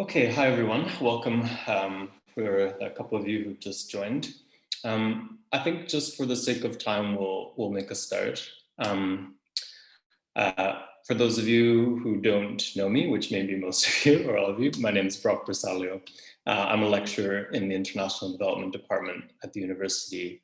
Okay, hi everyone. Welcome for a couple of you who just joined. I think just for the sake of time, we'll make a start. For those of you who don't know me, which may be most of you or all of you, my name is Brock Bersaglio. I'm a lecturer in the International Development Department at the University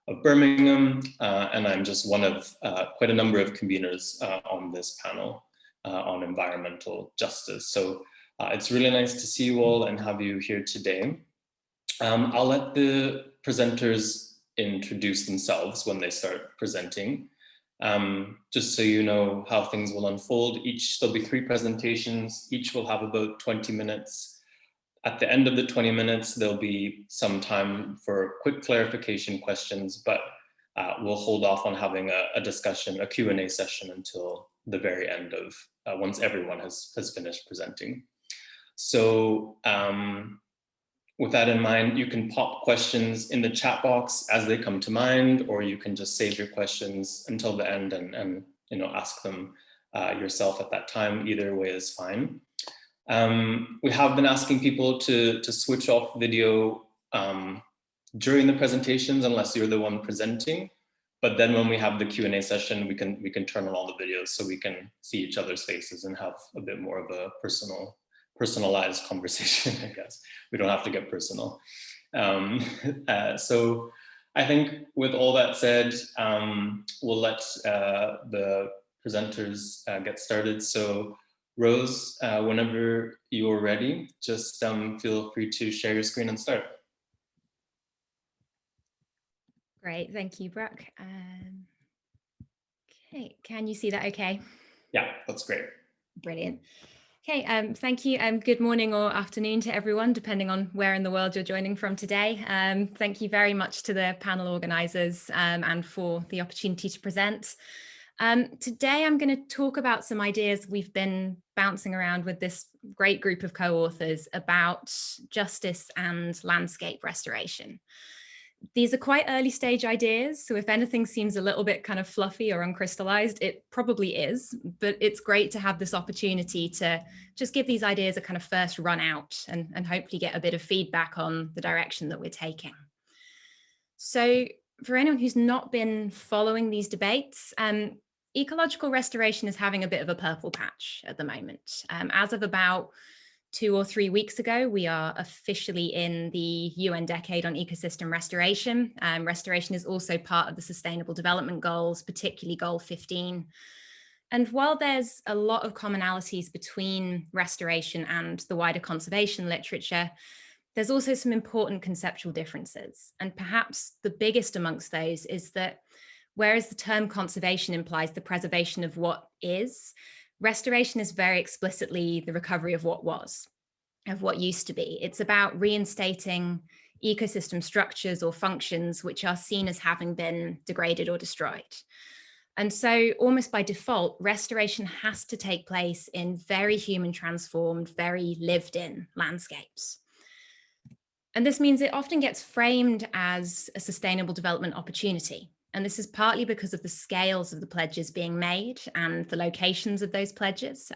of Birmingham, and I'm just one of quite a number of conveners on this panel on environmental justice. So it's really nice to see you all and have you here today. I'll let the presenters introduce themselves when they start presenting. Just so you know how things will unfold, there'll be 3 presentations, each will have about 20 minutes. At the end of the 20 minutes, there'll be some time for quick clarification questions, but we'll hold off on having a discussion, a Q&A session until the very end of, once everyone has finished presenting. So with that in mind, you can pop questions in the chat box as they come to mind, or you can just save your questions until the end and ask them yourself at that time. Either way is fine. We have been asking people to switch off video during the presentations unless you're the one presenting. But then when we have the Q&A session, we can turn on all the videos so we can see each other's faces and have a bit more of a personalized conversation, I guess. We don't have to get personal. So I think with all that said, we'll let the presenters get started. So Rose, whenever you're ready, just feel free to share your screen and start. Great, thank you, Brock. Okay, can you see that okay? Yeah, that's great. Brilliant. Okay, thank you. Good morning or afternoon to everyone, depending on where in the world you're joining from today. Thank you very much to the panel organisers and for the opportunity to present. Today, I'm going to talk about some ideas we've been bouncing around with this great group of co-authors about justice and landscape restoration. These are quite early stage ideas, so if anything seems a little bit kind of fluffy or uncrystallized, it probably is, but it's great to have this opportunity to just give these ideas a kind of first run out and hopefully get a bit of feedback on the direction that we're taking. So for anyone who's not been following these debates, ecological restoration is having a bit of a purple patch at the moment. As of about 2 or 3 weeks ago, we are officially in the UN Decade on Ecosystem Restoration. Restoration is also part of the Sustainable Development Goals, particularly Goal 15. And while there's a lot of commonalities between restoration and the wider conservation literature, there's also some important conceptual differences. And perhaps the biggest amongst those is that whereas the term conservation implies the preservation of what is, restoration is very explicitly the recovery of what was, of what used to be. It's about reinstating ecosystem structures or functions which are seen as having been degraded or destroyed. And so almost by default, restoration has to take place in very human transformed, very lived in landscapes. And this means it often gets framed as a sustainable development opportunity. And this is partly because of the scales of the pledges being made and the locations of those pledges.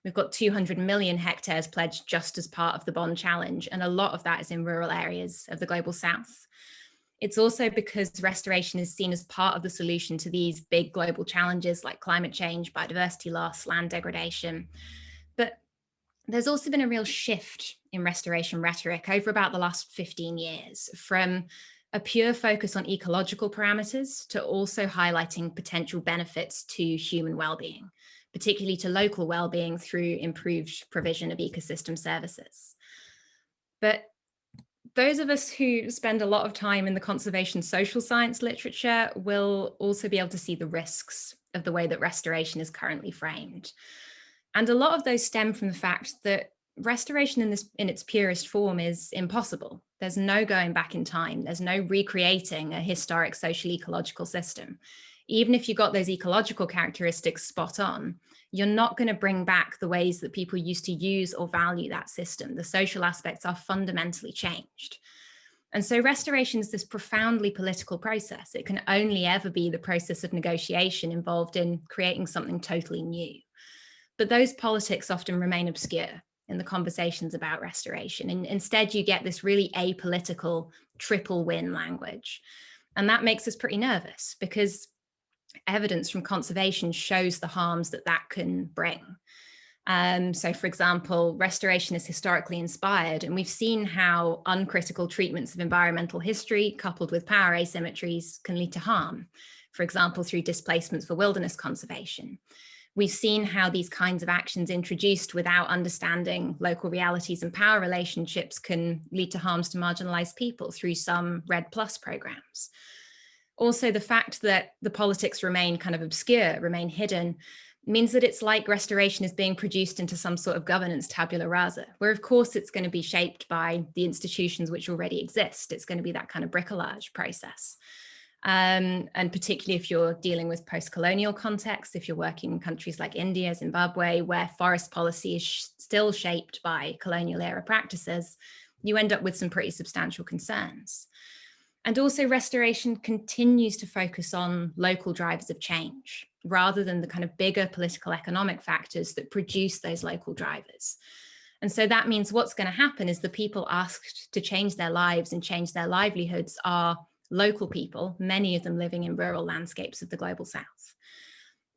We've got 200 million hectares pledged just as part of the Bond Challenge, and a lot of that is in rural areas of the Global South. It's also because restoration is seen as part of the solution to these big global challenges like climate change, biodiversity loss, land degradation. But there's also been a real shift in restoration rhetoric over about the last 15 years from a pure focus on ecological parameters to also highlighting potential benefits to human well-being, particularly to local well-being through improved provision of ecosystem services. But those of us who spend a lot of time in the conservation social science literature will also be able to see the risks of the way that restoration is currently framed. And a lot of those stem from the fact that restoration in its purest form is impossible. There's no going back in time. There's no recreating a historic social ecological system. Even if you got those ecological characteristics spot on, you're not going to bring back the ways that people used to use or value that system. The social aspects are fundamentally changed. And so restoration is this profoundly political process. It can only ever be the process of negotiation involved in creating something totally new. But those politics often remain obscure in the conversations about restoration. And instead, you get this really apolitical triple win language. And that makes us pretty nervous because evidence from conservation shows the harms that that can bring. So for example, restoration is historically inspired, and we've seen how uncritical treatments of environmental history coupled with power asymmetries can lead to harm, for example, through displacements for wilderness conservation. We've seen how these kinds of actions introduced without understanding local realities and power relationships can lead to harms to marginalized people through some REDD+ programs. Also, the fact that the politics remain kind of obscure, remain hidden, means that it's like restoration is being produced into some sort of governance tabula rasa, where of course it's going to be shaped by the institutions which already exist. It's going to be that kind of bricolage process. And particularly if you're dealing with post-colonial contexts, if you're working in countries like India, Zimbabwe, where forest policy is still shaped by colonial era practices, you end up with some pretty substantial concerns. And also restoration continues to focus on local drivers of change rather than the kind of bigger political economic factors that produce those local drivers. And so that means what's going to happen is the people asked to change their lives and change their livelihoods are local people, many of them living in rural landscapes of the global south.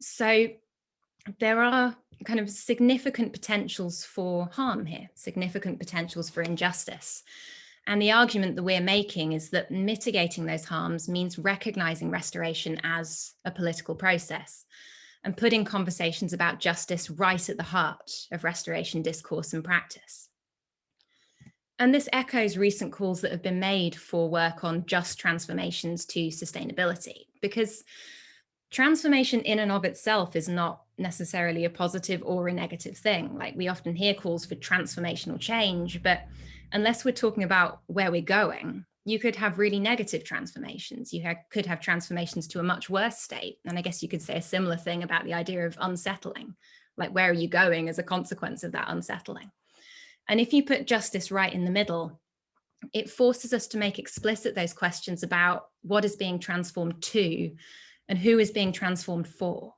So there are kind of significant potentials for harm here, significant potentials for injustice. And the argument that we're making is that mitigating those harms means recognizing restoration as a political process and putting conversations about justice right at the heart of restoration discourse and practice. And this echoes recent calls that have been made for work on just transformations to sustainability, because transformation in and of itself is not necessarily a positive or a negative thing. Like, we often hear calls for transformational change, but unless we're talking about where we're going, you could have really negative transformations. You could have transformations to a much worse state. And I guess you could say a similar thing about the idea of unsettling, like where are you going as a consequence of that unsettling? And if you put justice right in the middle, it forces us to make explicit those questions about what is being transformed to and who is being transformed for.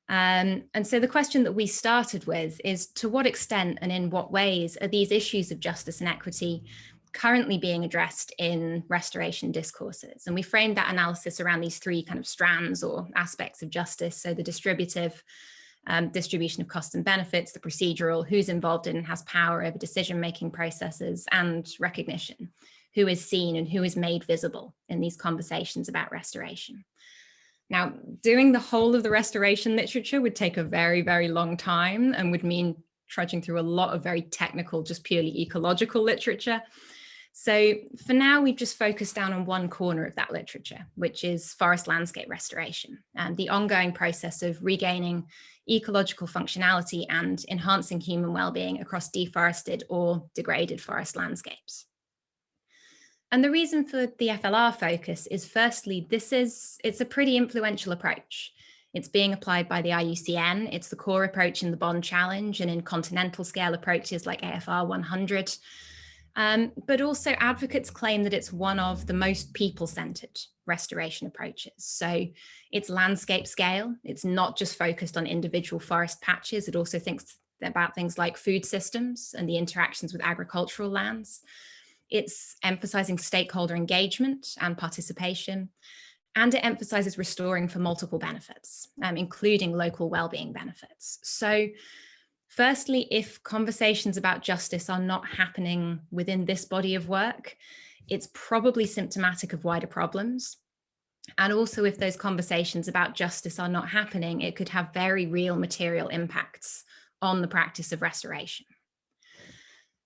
And so the question that we started with is, to what extent and in what ways are these issues of justice and equity currently being addressed in restoration discourses? And we framed that analysis around these three kind of strands or aspects of justice. So the distributive, distribution of costs and benefits, the procedural, who's involved in and has power over decision-making processes, and recognition, who is seen and who is made visible in these conversations about restoration. Now, doing the whole of the restoration literature would take a very, very long time and would mean trudging through a lot of very technical, just purely ecological literature. So for now, we've just focused down on one corner of that literature, which is forest landscape restoration and the ongoing process of regaining ecological functionality and enhancing human well-being across deforested or degraded forest landscapes. And the reason for the FLR focus is, firstly, it's a pretty influential approach. It's being applied by the IUCN. It's the core approach in the Bond Challenge and in continental scale approaches like AFR 100. But also advocates claim that it's one of the most people-centered restoration approaches. So it's landscape scale. It's not just focused on individual forest patches. It also thinks about things like food systems and the interactions with agricultural lands. It's emphasizing stakeholder engagement and participation, and it emphasizes restoring for multiple benefits, including local well-being benefits. So firstly, if conversations about justice are not happening within this body of work, it's probably symptomatic of wider problems. And also, if those conversations about justice are not happening, it could have very real material impacts on the practice of restoration.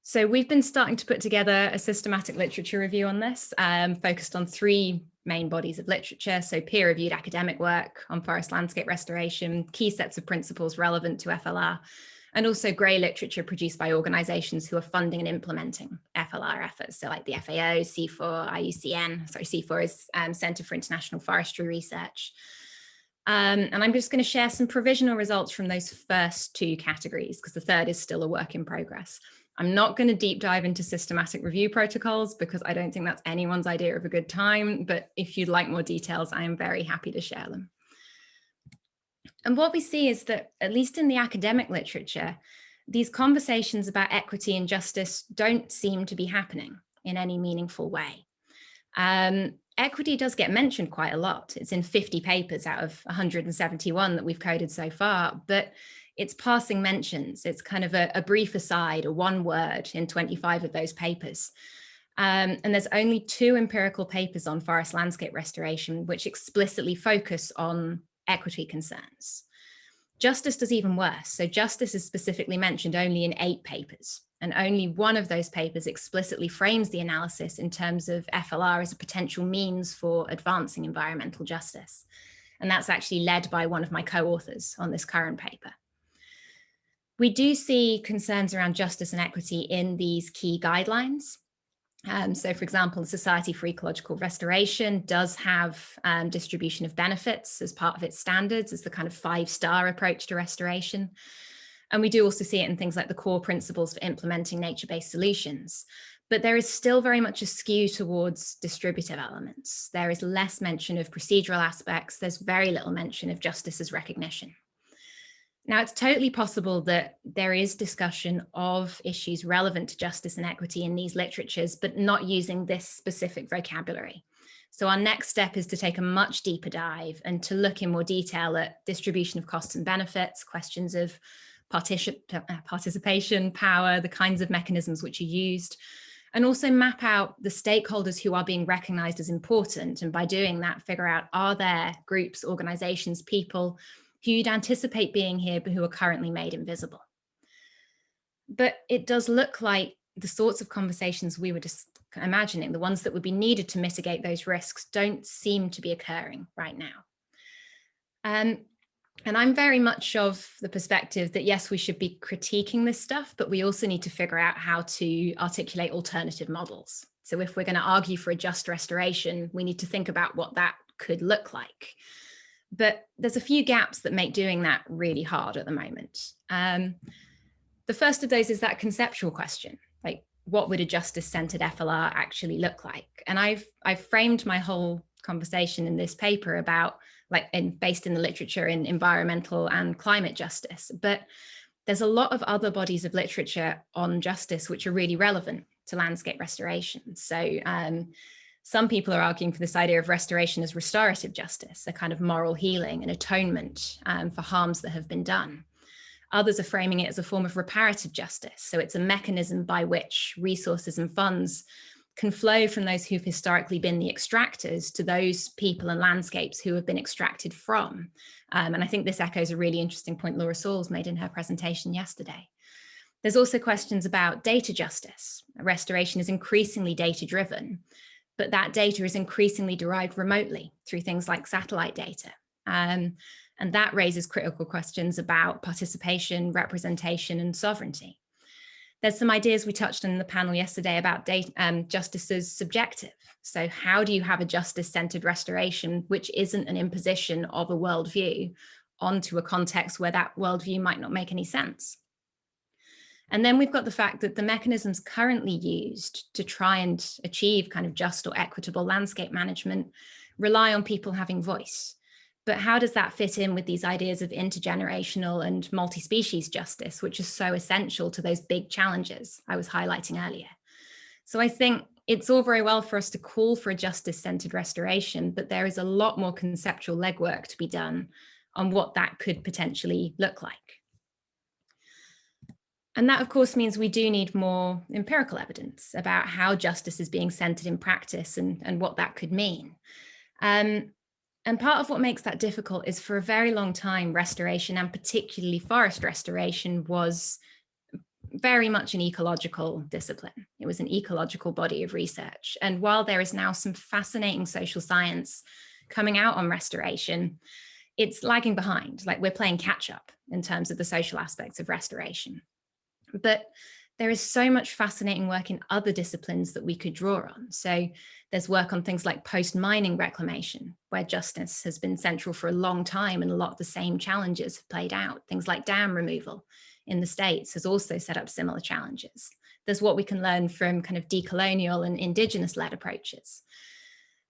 So we've been starting to put together a systematic literature review on this, focused on three main bodies of literature. So peer-reviewed academic work on forest landscape restoration, key sets of principles relevant to FLR, and also grey literature produced by organizations who are funding and implementing FLR efforts. So like the FAO, C4, IUCN, sorry, C4 is Centre for International Forestry Research. And I'm just going to share some provisional results from those first two categories, because the third is still a work in progress. I'm not going to deep dive into systematic review protocols because I don't think that's anyone's idea of a good time, but if you'd like more details, I am very happy to share them. And what we see is that, at least in the academic literature, these conversations about equity and justice don't seem to be happening in any meaningful way. Equity does get mentioned quite a lot. It's in 50 papers out of 171 that we've coded so far, but it's passing mentions. It's kind of a brief aside, or one word in 25 of those papers. And there's only 2 empirical papers on forest landscape restoration which explicitly focus on equity concerns. Justice does even worse. So justice is specifically mentioned only in 8 papers, and only one of those papers explicitly frames the analysis in terms of FLR as a potential means for advancing environmental justice. And that's actually led by one of my co-authors on this current paper. We do see concerns around justice and equity in these key guidelines. So for example, the Society for Ecological Restoration does have distribution of benefits as part of its standards, as the kind of 5-star approach to restoration. And we do also see it in things like the core principles for implementing nature-based solutions. But there is still very much a skew towards distributive elements. There is less mention of procedural aspects. There's very little mention of justice as recognition. Now, it's totally possible that there is discussion of issues relevant to justice and equity in these literatures, but not using this specific vocabulary. So our next step is to take a much deeper dive and to look in more detail at distribution of costs and benefits, questions of participation, power, the kinds of mechanisms which are used, and also map out the stakeholders who are being recognized as important. And by doing that, figure out, are there groups, organizations, people who you'd anticipate being here, but who are currently made invisible. But it does look like the sorts of conversations we were just imagining, the ones that would be needed to mitigate those risks, don't seem to be occurring right now. And I'm very much of the perspective that, yes, we should be critiquing this stuff, but we also need to figure out how to articulate alternative models. So if we're going to argue for a just restoration, we need to think about what that could look like. But there's a few gaps that make doing that really hard at the moment. The first of those is that conceptual question, like, what would a justice-centered FLR actually look like? And I've framed my whole conversation in this paper about, based in the literature in environmental and climate justice. But there's a lot of other bodies of literature on justice which are really relevant to landscape restoration. So some people are arguing for this idea of restoration as restorative justice, a kind of moral healing and atonement for harms that have been done. Others are framing it as a form of reparative justice. So it's a mechanism by which resources and funds can flow from those who've historically been the extractors to those people and landscapes who have been extracted from. And I think this echoes a really interesting point Laura Sauls made in her presentation yesterday. There's also questions about data justice. Restoration is increasingly data-driven, but that data is increasingly derived remotely through things like satellite data. And that raises critical questions about participation, representation, and sovereignty. There's some ideas we touched on in the panel yesterday about justice as subjective. So how do you have a justice-centered restoration which isn't an imposition of a worldview onto a context where that worldview might not make any sense? And then we've got the fact that the mechanisms currently used to try and achieve kind of just or equitable landscape management rely on people having voice. But how does that fit in with these ideas of intergenerational and multi-species justice, which is so essential to those big challenges I was highlighting earlier? So I think it's all very well for us to call for a justice-centered restoration, but there is a lot more conceptual legwork to be done on what that could potentially look like. And that, of course, means we do need more empirical evidence about how justice is being centered in practice and what that could mean. And part of what makes that difficult is, for a very long time, restoration, and particularly forest restoration, was very much an ecological discipline. It was an ecological body of research. And while there is now some fascinating social science coming out on restoration, it's lagging behind. Like, we're playing catch up in terms of the social aspects of restoration. But there is so much fascinating work in other disciplines that we could draw on. So there's work on things like post-mining reclamation, where justice has been central for a long time and a lot of the same challenges have played out. Things like dam removal in the States has also set up similar challenges. There's what we can learn from kind of decolonial and indigenous-led approaches.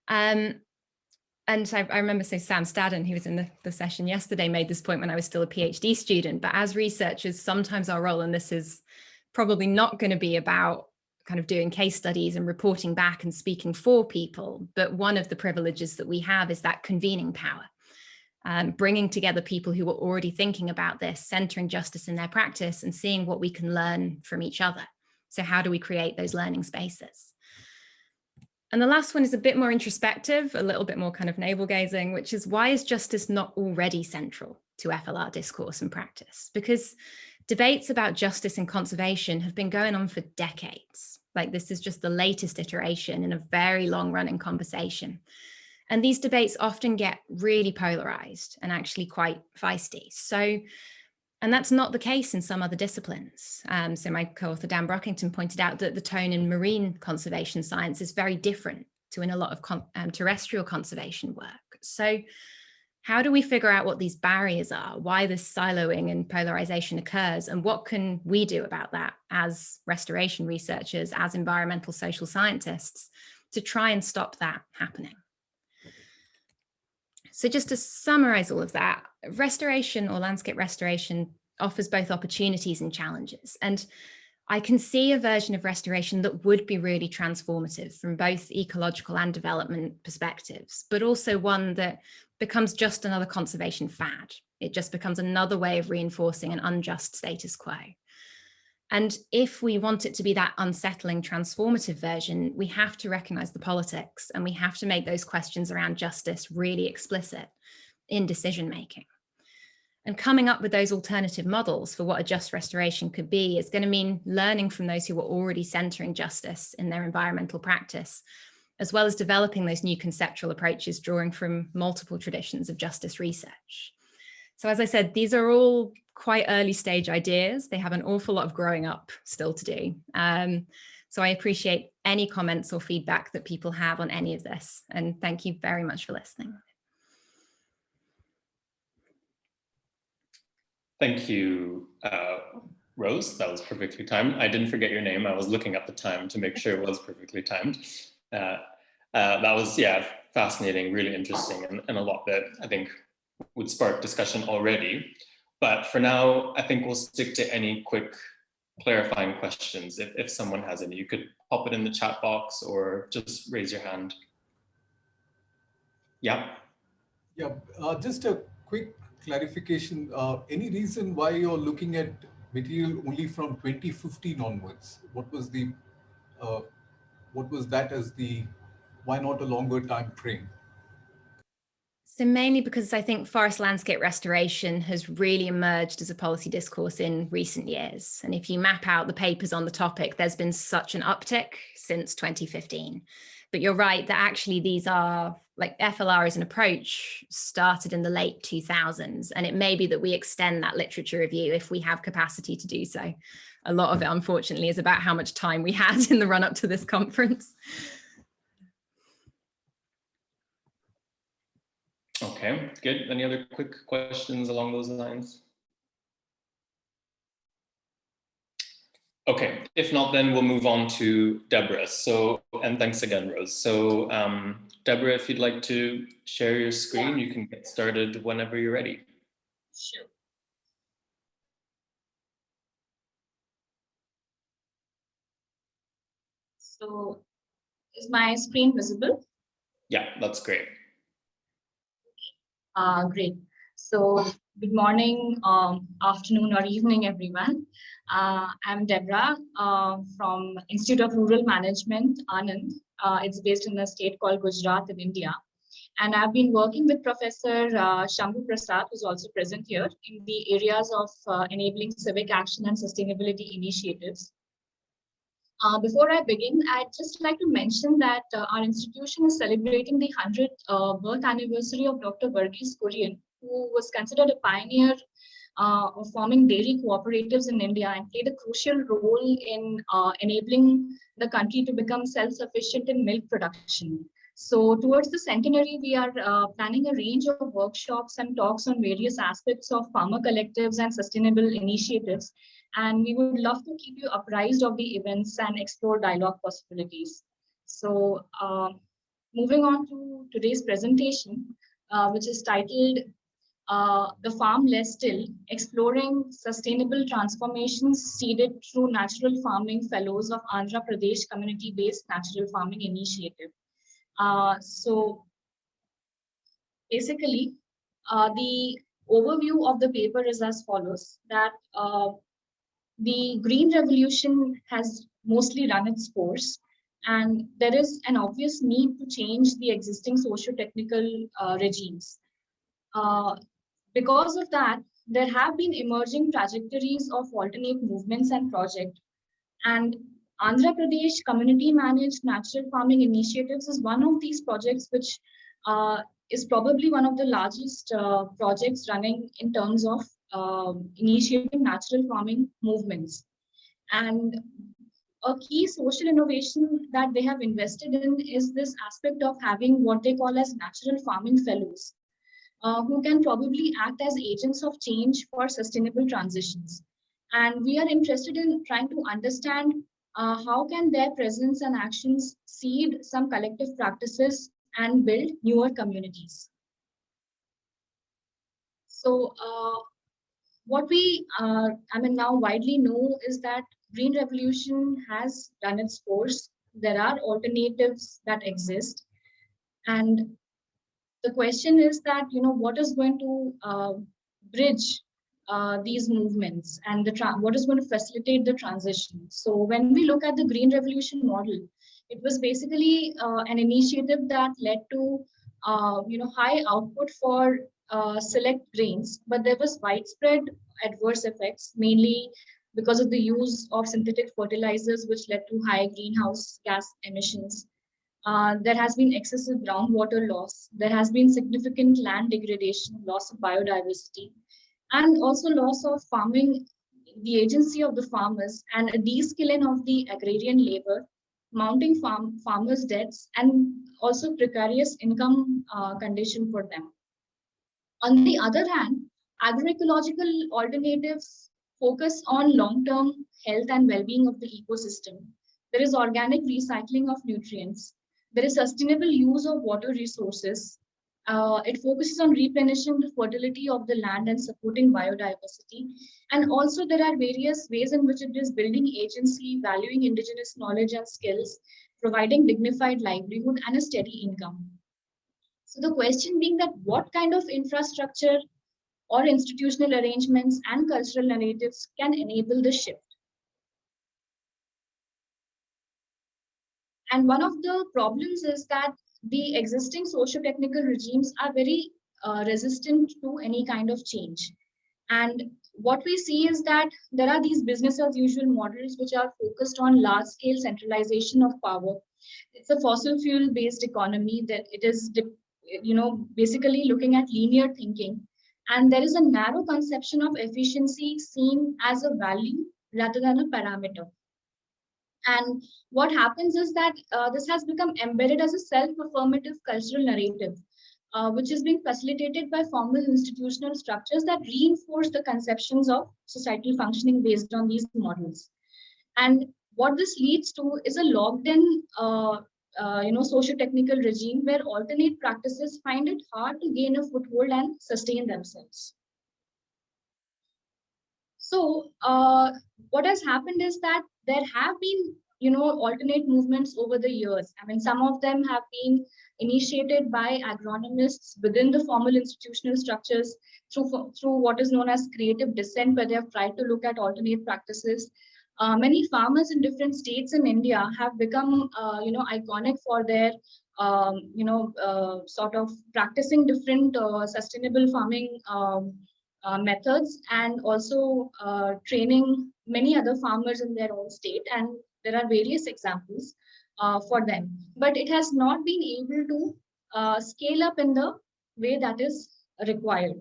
And And I remember, so Sam Stadden, who was in the session yesterday, made this point when I was still a PhD student. But as researchers, sometimes our role, and this is probably not going to be about kind of doing case studies and reporting back and speaking for people, but one of the privileges that we have is that convening power, bringing together people who are already thinking about this, centering justice in their practice and seeing what we can learn from each other. So how do we create those learning spaces? And the last one is a bit more introspective, a little bit more kind of navel gazing, which is, why is justice not already central to FLR discourse and practice? Because debates about justice and conservation have been going on for decades. Like, this is just the latest iteration in a very long running conversation. And these debates often get really polarized and actually quite feisty. And that's not the case in some other disciplines. So my co-author Dan Brockington pointed out that the tone in marine conservation science is very different to in a lot of terrestrial conservation work. So how do we figure out what these barriers are, why this siloing and polarization occurs, and what can we do about that as restoration researchers, as environmental social scientists, to try and stop that happening? So just to summarize all of that, restoration or landscape restoration offers both opportunities and challenges. And I can see a version of restoration that would be really transformative from both ecological and development perspectives, but also one that becomes just another conservation fad. It just becomes another way of reinforcing an unjust status quo. And if we want it to be that unsettling, transformative version, we have to recognize the politics, and we have to make those questions around justice really explicit in decision-making. And coming up with those alternative models for what a just restoration could be is going to mean learning from those who were already centering justice in their environmental practice, as well as developing those new conceptual approaches drawing from multiple traditions of justice research. So as I said, these are all quite early stage ideas. They have an awful lot of growing up still to do. So I appreciate any comments or feedback that people have on any of this. And thank you very much for listening. Thank you, Rose. That was perfectly timed. I didn't forget your name. I was looking at the time to make sure it was perfectly timed. That was, yeah, fascinating, really interesting, and a lot that I think would spark discussion already. But for now, I think we'll stick to any quick clarifying questions. If someone has any, you could pop it in the chat box or just raise your hand. Yeah. Yeah, just a quick clarification. Any reason why you're looking at material only from 2015 onwards? What was that as the, why not a longer time frame? So mainly because I think forest landscape restoration has really emerged as a policy discourse in recent years. And if you map out the papers on the topic, there's been such an uptick since 2015. But you're right that actually these are, like, FLR as an approach started in the late 2000s. And it may be that we extend that literature review if we have capacity to do so. A lot of it, unfortunately, is about how much time we had in the run up to this conference. Okay, good. Any other quick questions along those lines? Okay, if not, then we'll move on to Deborah. So, and thanks again, Rose. So, Deborah, if you'd like to share your screen, you can get started whenever you're ready. Sure. So, is my screen visible? Yeah, that's great. Great. So, good morning, afternoon, or evening, everyone. I'm Deborah from Institute of Rural Management, Anand. It's based in a state called Gujarat in India. And I've been working with Professor Shambhu Prasad, who's also present here, in the areas of enabling civic action and sustainability initiatives. Before I begin, I'd just like to mention that our institution is celebrating the 100th birth anniversary of Dr. Varghese Kurian, who was considered a pioneer of forming dairy cooperatives in India and played a crucial role in enabling the country to become self-sufficient in milk production. So towards the centenary, we are planning a range of workshops and talks on various aspects of farmer collectives and sustainable initiatives. And we would love to keep you apprised of the events and explore dialogue possibilities. So moving on to today's presentation, which is titled The Farm Less Still, Exploring Sustainable Transformations Seeded Through Natural Farming Fellows of Andhra Pradesh Community-Based Natural Farming Initiative. So basically, the overview of the paper is as follows, that the Green Revolution has mostly run its course, and there is an obvious need to change the existing socio-technical regimes. Because of that, there have been emerging trajectories of alternate movements and projects. And Andhra Pradesh Community Managed Natural Farming Initiatives is one of these projects, which is probably one of the largest projects running in terms of initiating natural farming movements. And a key social innovation that they have invested in is this aspect of having what they call as natural farming fellows, who can probably act as agents of change for sustainable transitions. And we are interested in trying to understand how can their presence and actions seed some collective practices and build newer communities. So what we now widely know is that Green Revolution has run its course. There are alternatives that exist. And the question is that, what is going to bridge these movements and what is going to facilitate the transition. So when we look at the Green Revolution model, it was basically an initiative that led to high output for select grains, but there was widespread adverse effects, mainly because of the use of synthetic fertilizers, which led to high greenhouse gas emissions. There has been excessive groundwater loss. There has been significant land degradation, loss of biodiversity, and also loss of farming, the agency of the farmers, and a de-skilling of the agrarian labor, mounting farmers' debts, and also precarious income condition for them. On the other hand, agroecological alternatives focus on long-term health and well-being of the ecosystem. There is organic recycling of nutrients. There is sustainable use of water resources. It focuses on replenishing the fertility of the land and supporting biodiversity. And also there are various ways in which it is building agency, valuing indigenous knowledge and skills, providing dignified livelihood and a steady income. So the question being that what kind of infrastructure or institutional arrangements and cultural narratives can enable the shift? And one of the problems is that the existing socio-technical regimes are very resistant to any kind of change. And what we see is that there are these business as usual models which are focused on large-scale centralization of power. It's a fossil fuel-based economy that it is, basically looking at linear thinking. And there is a narrow conception of efficiency seen as a value rather than a parameter. And what happens is that this has become embedded as a self-affirmative cultural narrative, which is being facilitated by formal institutional structures that reinforce the conceptions of societal functioning based on these models. And what this leads to is a logged-in, socio-technical regime where alternate practices find it hard to gain a foothold and sustain themselves. So what has happened is that there have been, alternate movements over the years. I mean, some of them have been initiated by agronomists within the formal institutional structures through what is known as creative dissent, where they have tried to look at alternate practices. Many farmers in different states in India have become, iconic for their, sort of practicing different sustainable farming methods, and also training many other farmers in their own state. And there are various examples for them, but it has not been able to scale up in the way that is required.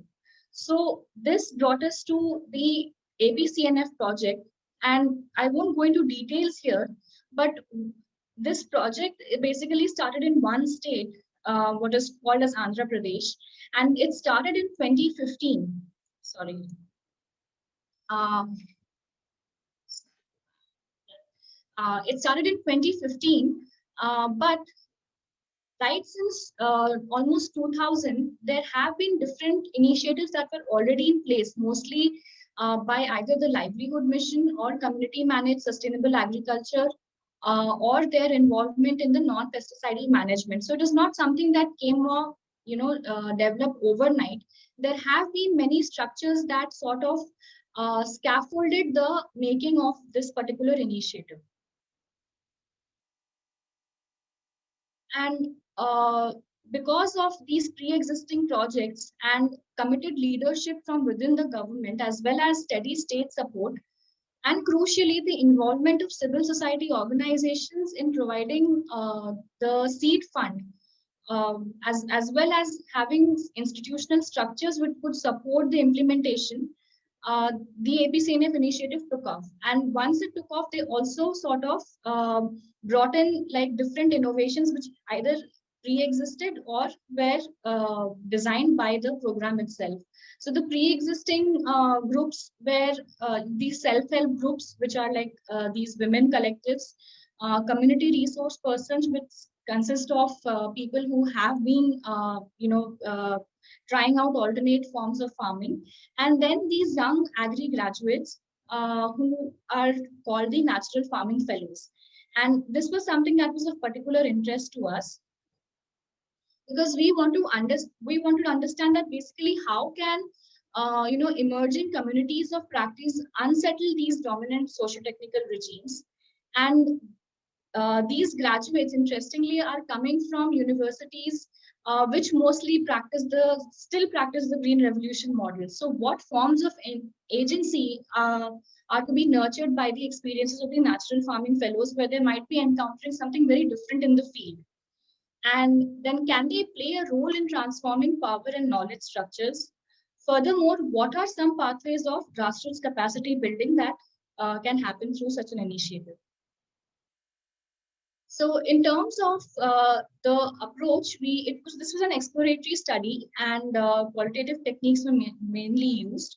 So this brought us to the ABCNF project, and I won't go into details here, but this project basically started in one state, what is called as Andhra Pradesh, and it started in 2015. Sorry. It started in 2015, but right since almost 2000, there have been different initiatives that were already in place, mostly by either the livelihood mission or community managed sustainable agriculture, or their involvement in the non-pesticidal management. So it is not something that came or developed overnight. There have been many structures that sort of scaffolded the making of this particular initiative. And because of these pre-existing projects and committed leadership from within the government, as well as steady state support, and crucially, the involvement of civil society organizations in providing the seed fund, as well as having institutional structures which could support the implementation, the APCNF initiative took off. And once it took off, they also sort of brought in like different innovations which either pre-existed or were designed by the program itself. So the pre-existing groups were these self-help groups, which are like these women collectives, community resource persons, which consist of people who have been, trying out alternate forms of farming. And then these young agri graduates who are called the natural farming fellows. And this was something that was of particular interest to us, because we wanted to understand that basically how can emerging communities of practice unsettle these dominant socio-technical regimes. And these graduates, interestingly, are coming from universities which mostly still practice the green revolution model. So what forms of agency are to be nurtured by the experiences of the natural farming fellows, where they might be encountering something very different in the field? And then can they play a role in transforming power and knowledge structures? Furthermore, what are some pathways of grassroots capacity building that can happen through such an initiative? So in terms of the approach, this was an exploratory study, and qualitative techniques were mainly used.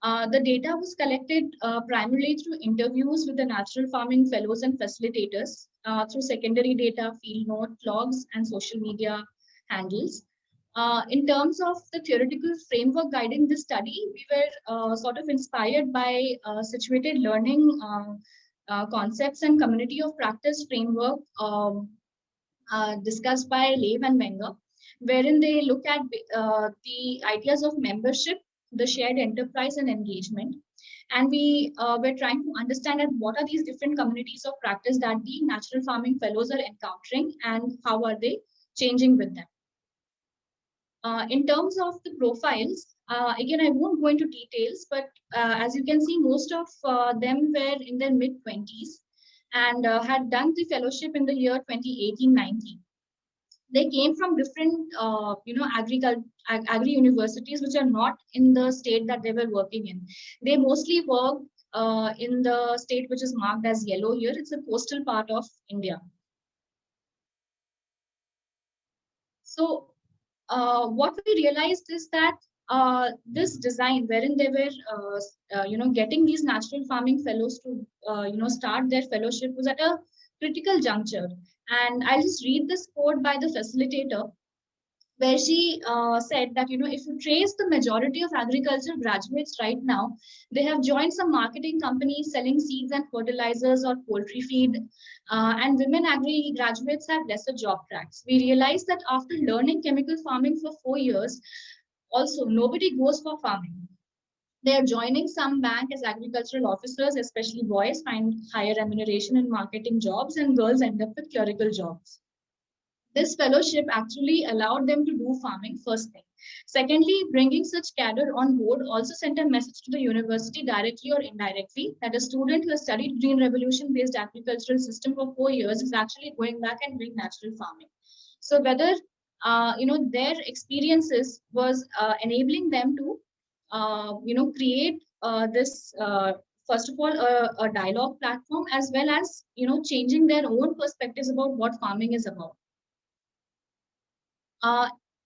The data was collected primarily through interviews with the natural farming fellows and facilitators, through secondary data, field note, logs, and social media handles. In terms of the theoretical framework guiding this study, we were sort of inspired by situated learning concepts and community of practice framework discussed by Lev and Wenger, wherein they look at the ideas of membership, the shared enterprise, and engagement. And we were trying to understand what are these different communities of practice that the natural farming fellows are encountering, and how are they changing with them. In terms of the profiles, again, I won't go into details, but as you can see, most of them were in their mid-20s and had done the fellowship in the year 2018-19. They came from different, agri universities, which are not in the state that they were working in. They mostly worked in the state which is marked as yellow here. It's a coastal part of India. So what we realized is that this design, wherein they were, getting these natural farming fellows to, start their fellowship, was at a critical juncture. And I'll just read this quote by the facilitator, where she said that, if you trace the majority of agriculture graduates right now, they have joined some marketing companies selling seeds and fertilizers or poultry feed. And women agri graduates have lesser job tracks. We realized that after learning chemical farming for 4 years, also nobody goes for farming. They are joining some bank as agricultural officers, especially boys find higher remuneration in marketing jobs, and girls end up with clerical jobs. This fellowship actually allowed them to do farming, first thing. Secondly, bringing such cadre on board also sent a message to the university directly or indirectly that a student who has studied green revolution-based agricultural system for 4 years is actually going back and doing natural farming. So whether their experiences was enabling them to create this, first of all, a dialogue platform, as well as, changing their own perspectives about what farming is about.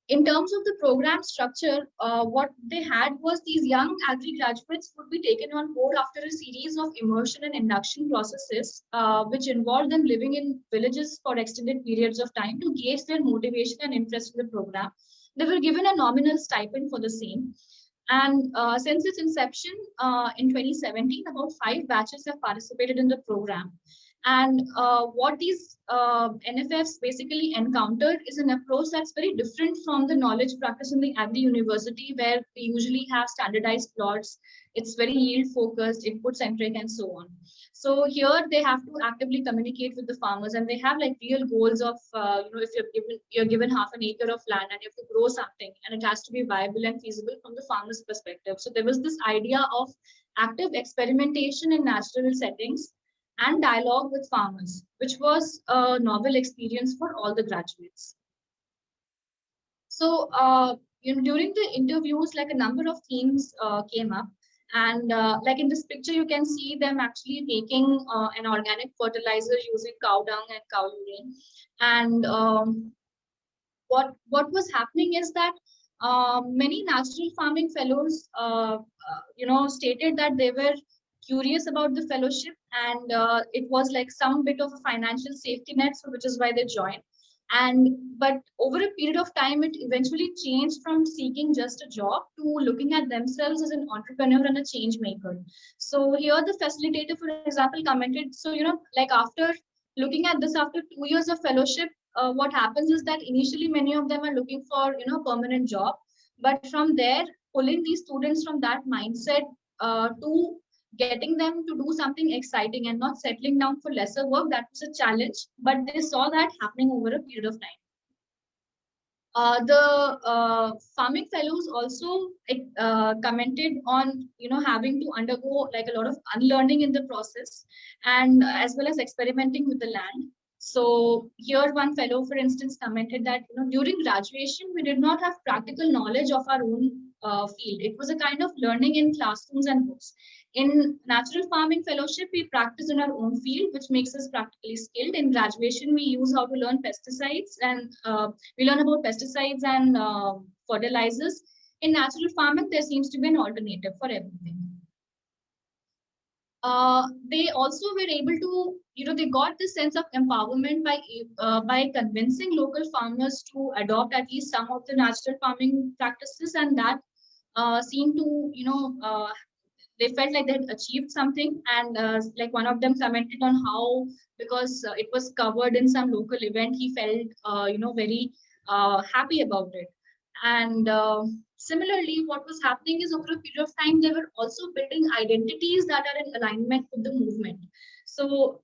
In terms of the program structure, what they had was these young agri graduates would be taken on board after a series of immersion and induction processes, which involved them living in villages for extended periods of time to gauge their motivation and interest in the program. They were given a nominal stipend for the same. And since its inception in 2017, about 5 batches have participated in the program. And what these NFFs basically encountered is an approach that's very different from the knowledge practice in the Agri University, where we usually have standardized plots. It's very yield focused, input centric, and so on. So here they have to actively communicate with the farmers, and they have like real goals of, if you're given half an acre of land and you have to grow something, and it has to be viable and feasible from the farmer's perspective. So there was this idea of active experimentation in natural settings and dialogue with farmers, which was a novel experience for all the graduates. So during the interviews, like a number of themes came up. And like in this picture, you can see them actually taking an organic fertilizer using cow dung and cow urine. And what was happening is that many natural farming fellows, stated that they were curious about the fellowship, and it was like some bit of a financial safety net, so which is why they joined. But over a period of time, it eventually changed from seeking just a job to looking at themselves as an entrepreneur and a change maker. So here the facilitator, for example, commented, so like after looking at this, after 2 years of fellowship, what happens is that initially many of them are looking for permanent job, but from there pulling these students from that mindset to getting them to do something exciting and not settling down for lesser work, that was a challenge, but they saw that happening over a period of time. The farming fellows also commented on having to undergo like a lot of unlearning in the process, and as well as experimenting with the land. So here one fellow, for instance, commented that during graduation we did not have practical knowledge of our own field. It was a kind of learning in classrooms and books. In natural farming fellowship, we practice in our own field, which makes us practically skilled. In graduation, we use how to learn pesticides, and we learn about pesticides and fertilizers. In natural farming, there seems to be an alternative for everything. They also were able to, they got this sense of empowerment by convincing local farmers to adopt at least some of the natural farming practices, and that seemed to, they felt like they had achieved something. And like one of them commented on how, because it was covered in some local event, he felt, very happy about it. And similarly, what was happening is over a period of time, they were also building identities that are in alignment with the movement. So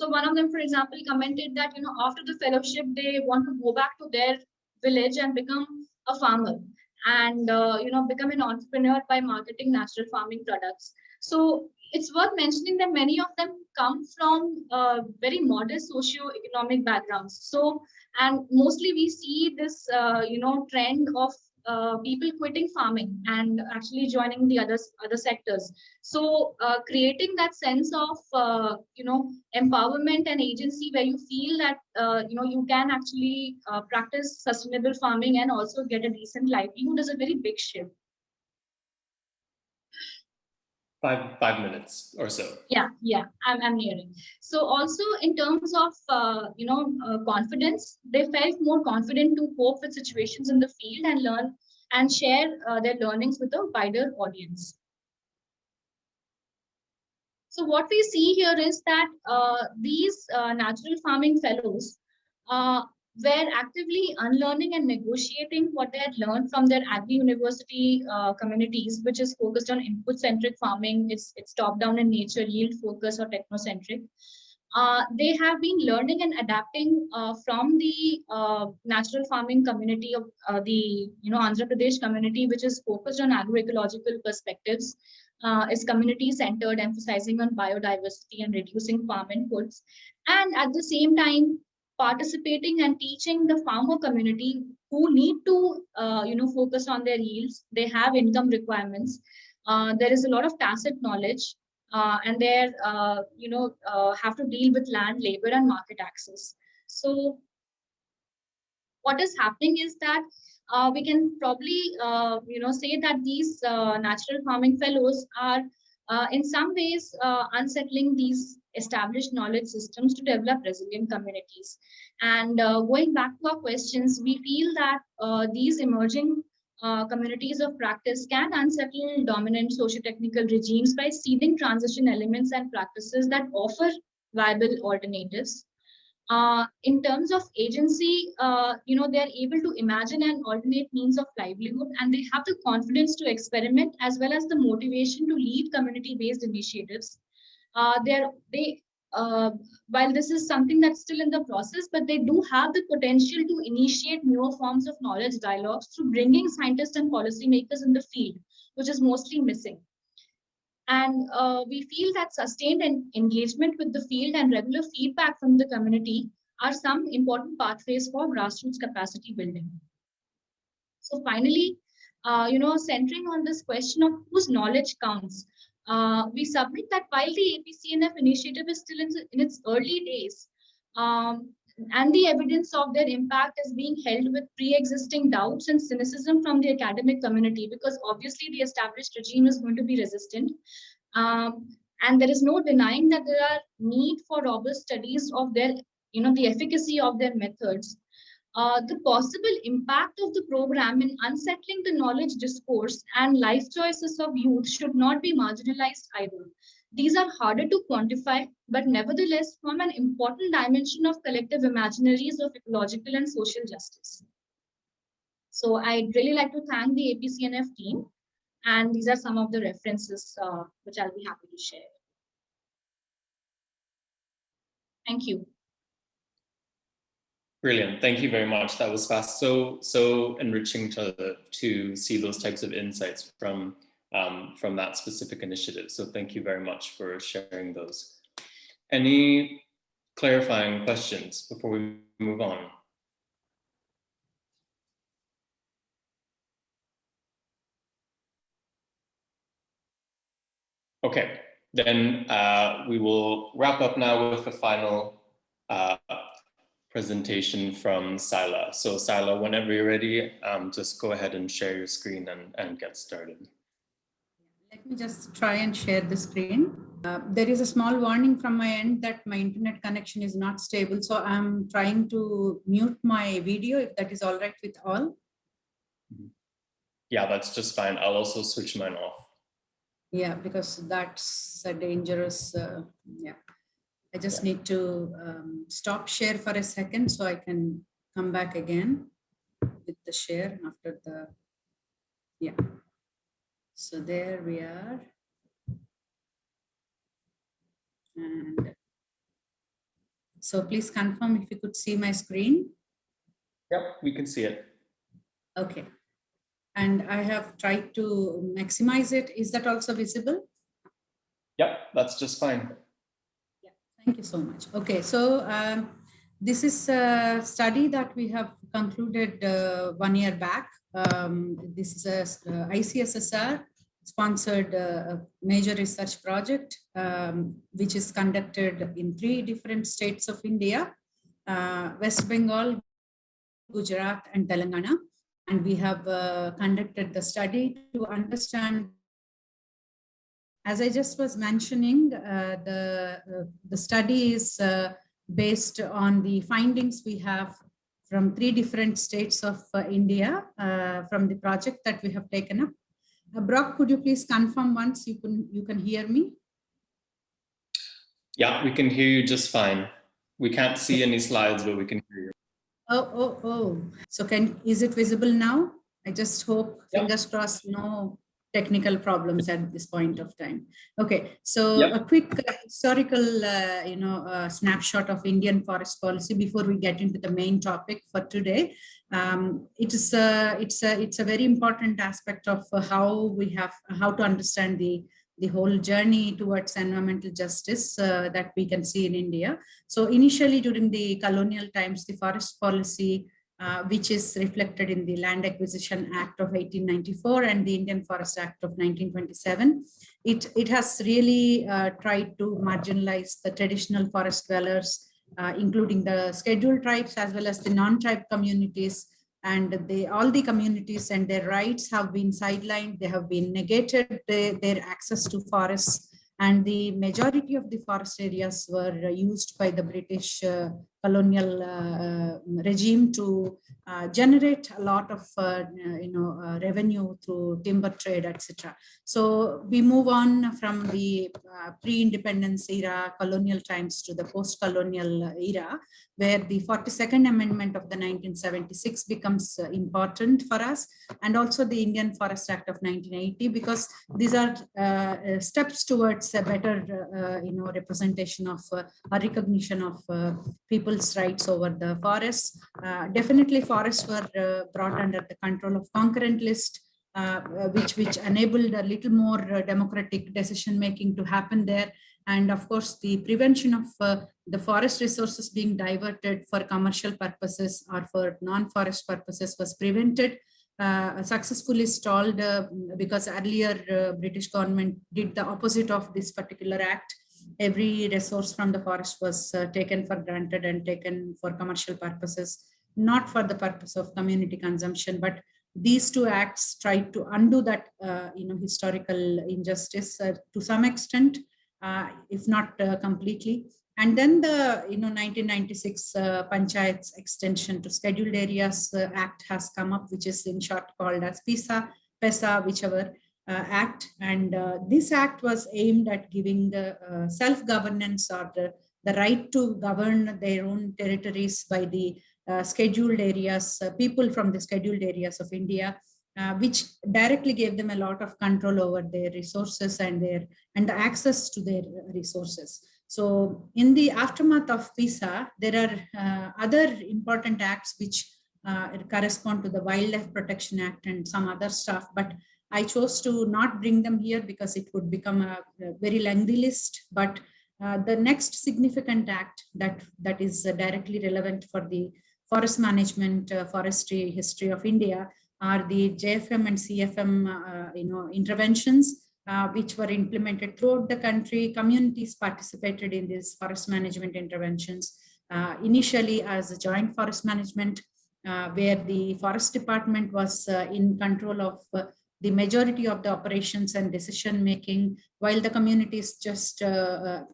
one of them, for example, commented that, after the fellowship, they want to go back to their village and become a farmer, and become an entrepreneur by marketing natural farming products. So it's worth mentioning that many of them come from very modest socio-economic backgrounds. So, and mostly we see this trend of people quitting farming and actually joining the other sectors. So creating that sense of empowerment and agency, where you feel that you can actually practice sustainable farming and also get a decent livelihood, is a very big shift. 5 minutes or so. Yeah, I'm nearing. So also in terms of confidence, they felt more confident to cope with situations in the field and learn and share their learnings with a wider audience. So what we see here is that these natural farming fellows were actively unlearning and negotiating what they had learned from their agri-university communities, which is focused on input-centric farming. It's top-down in nature, yield-focused or technocentric. They have been learning and adapting from the natural farming community of the Andhra Pradesh community, which is focused on agroecological perspectives. Is community-centered, emphasizing on biodiversity and reducing farm inputs, and at the same time participating and teaching the farmer community who need to focus on their yields. They have income requirements. There is a lot of tacit knowledge, and they have to deal with land, labor, and market access. So what is happening is that we can probably say that these natural farming fellows are in some ways unsettling these established knowledge systems to develop resilient communities. And going back to our questions, we feel that these emerging communities of practice can unsettle dominant socio-technical regimes by seeding transition elements and practices that offer viable alternatives. In terms of agency, they're able to imagine an alternate means of livelihood, and they have the confidence to experiment as well as the motivation to lead community-based initiatives. While this is something that's still in the process, but they do have the potential to initiate newer forms of knowledge dialogues through bringing scientists and policymakers in the field, which is mostly missing. And we feel that sustained engagement with the field and regular feedback from the community are some important pathways for grassroots capacity building. So finally, centering on this question of whose knowledge counts, we submit that while the APCNF initiative is still in its early days, and the evidence of their impact is being held with pre-existing doubts and cynicism from the academic community, because obviously the established regime is going to be resistant. And there is no denying that there are need for robust studies of their, the efficacy of their methods. The possible impact of the program in unsettling the knowledge discourse and life choices of youth should not be marginalized either. These are harder to quantify, but nevertheless form an important dimension of collective imaginaries of ecological and social justice. So I'd really like to thank the APCNF team, and these are some of the references which I'll be happy to share. Thank you. Brilliant. Thank you very much. That was fast. So enriching to see those types of insights from that specific initiative. So thank you very much for sharing those. Any clarifying questions before we move on? Okay, then we will wrap up now with a final presentation from Sila. So Sila, whenever you're ready, just go ahead and share your screen and get started. Let me just try and share the screen. There is a small warning from my end that my internet connection is not stable. So I'm trying to mute my video if that is all right with all. Yeah, that's just fine. I'll also switch mine off. Yeah, because that's a dangerous, yeah. I just need to stop share for a second so I can come back again with the share after the, yeah. So there we are. And so please confirm if you could see my screen. Yep, we can see it. Okay. And I have tried to maximize it. Is that also visible? Yep, that's just fine. Yeah, thank you so much. Okay, so this is a study that we have concluded 1 year back. This is a ICSSR sponsored major research project, which is conducted in 3 different states of India, West Bengal, Gujarat, and Telangana. And we have conducted the study to understand, as I just was mentioning, the study is based on the findings we have from 3 different states of India from the project that we have taken up. Brock, could you please confirm once you can hear me? Yeah, we can hear you just fine. We can't see any slides, but we can hear you. Oh. So is it visible now? I just hope, fingers crossed, no technical problems at this point of time. Okay, so a quick historical, snapshot of Indian forest policy before we get into the main topic for today. It's a very important aspect of how to understand the whole journey towards environmental justice that we can see in India. So initially during the colonial times, the forest policy, which is reflected in the Land Acquisition Act of 1894 and the Indian Forest Act of 1927, it has really tried to marginalize the traditional forest dwellers, including the scheduled tribes as well as the non-tribe communities, and all the communities and their rights have been sidelined. They have been negated, their access to forests, and the majority of the forest areas were used by the British colonial regime to generate a lot of revenue through timber trade, etc. So we move on from the pre-independence era, colonial times, to the post-colonial era, where the 42nd Amendment of the 1976 becomes important for us, and also the Indian Forest Act of 1980, because these are steps towards a better representation of a recognition of people's rights over the forests. Definitely forests were brought under the control of concurrent list, which enabled a little more democratic decision making to happen there. And of course, the prevention of the forest resources being diverted for commercial purposes or for non-forest purposes was prevented, successfully stalled, because earlier British government did the opposite of this particular act. Every resource from the forest was taken for granted and taken for commercial purposes, not for the purpose of community consumption. But these two acts tried to undo that historical injustice to some extent, if not completely. And then the 1996 Panchayats Extension to Scheduled Areas Act has come up, which is in short called as PESA, whichever act. And this act was aimed at giving the self-governance, or the right to govern their own territories by the scheduled areas, people from the scheduled areas of India, which directly gave them a lot of control over their resources and the access to their resources. So in the aftermath of PISA, there are other important acts which correspond to the Wildlife Protection Act and some other stuff, but I chose to not bring them here because it would become a very lengthy list. But the next significant act that is directly relevant for the forest management, forestry history of India are the JFM and CFM interventions, which were implemented throughout the country. Communities participated in these forest management interventions, initially as a joint forest management, where the forest department was in control of the majority of the operations and decision making, while the communities just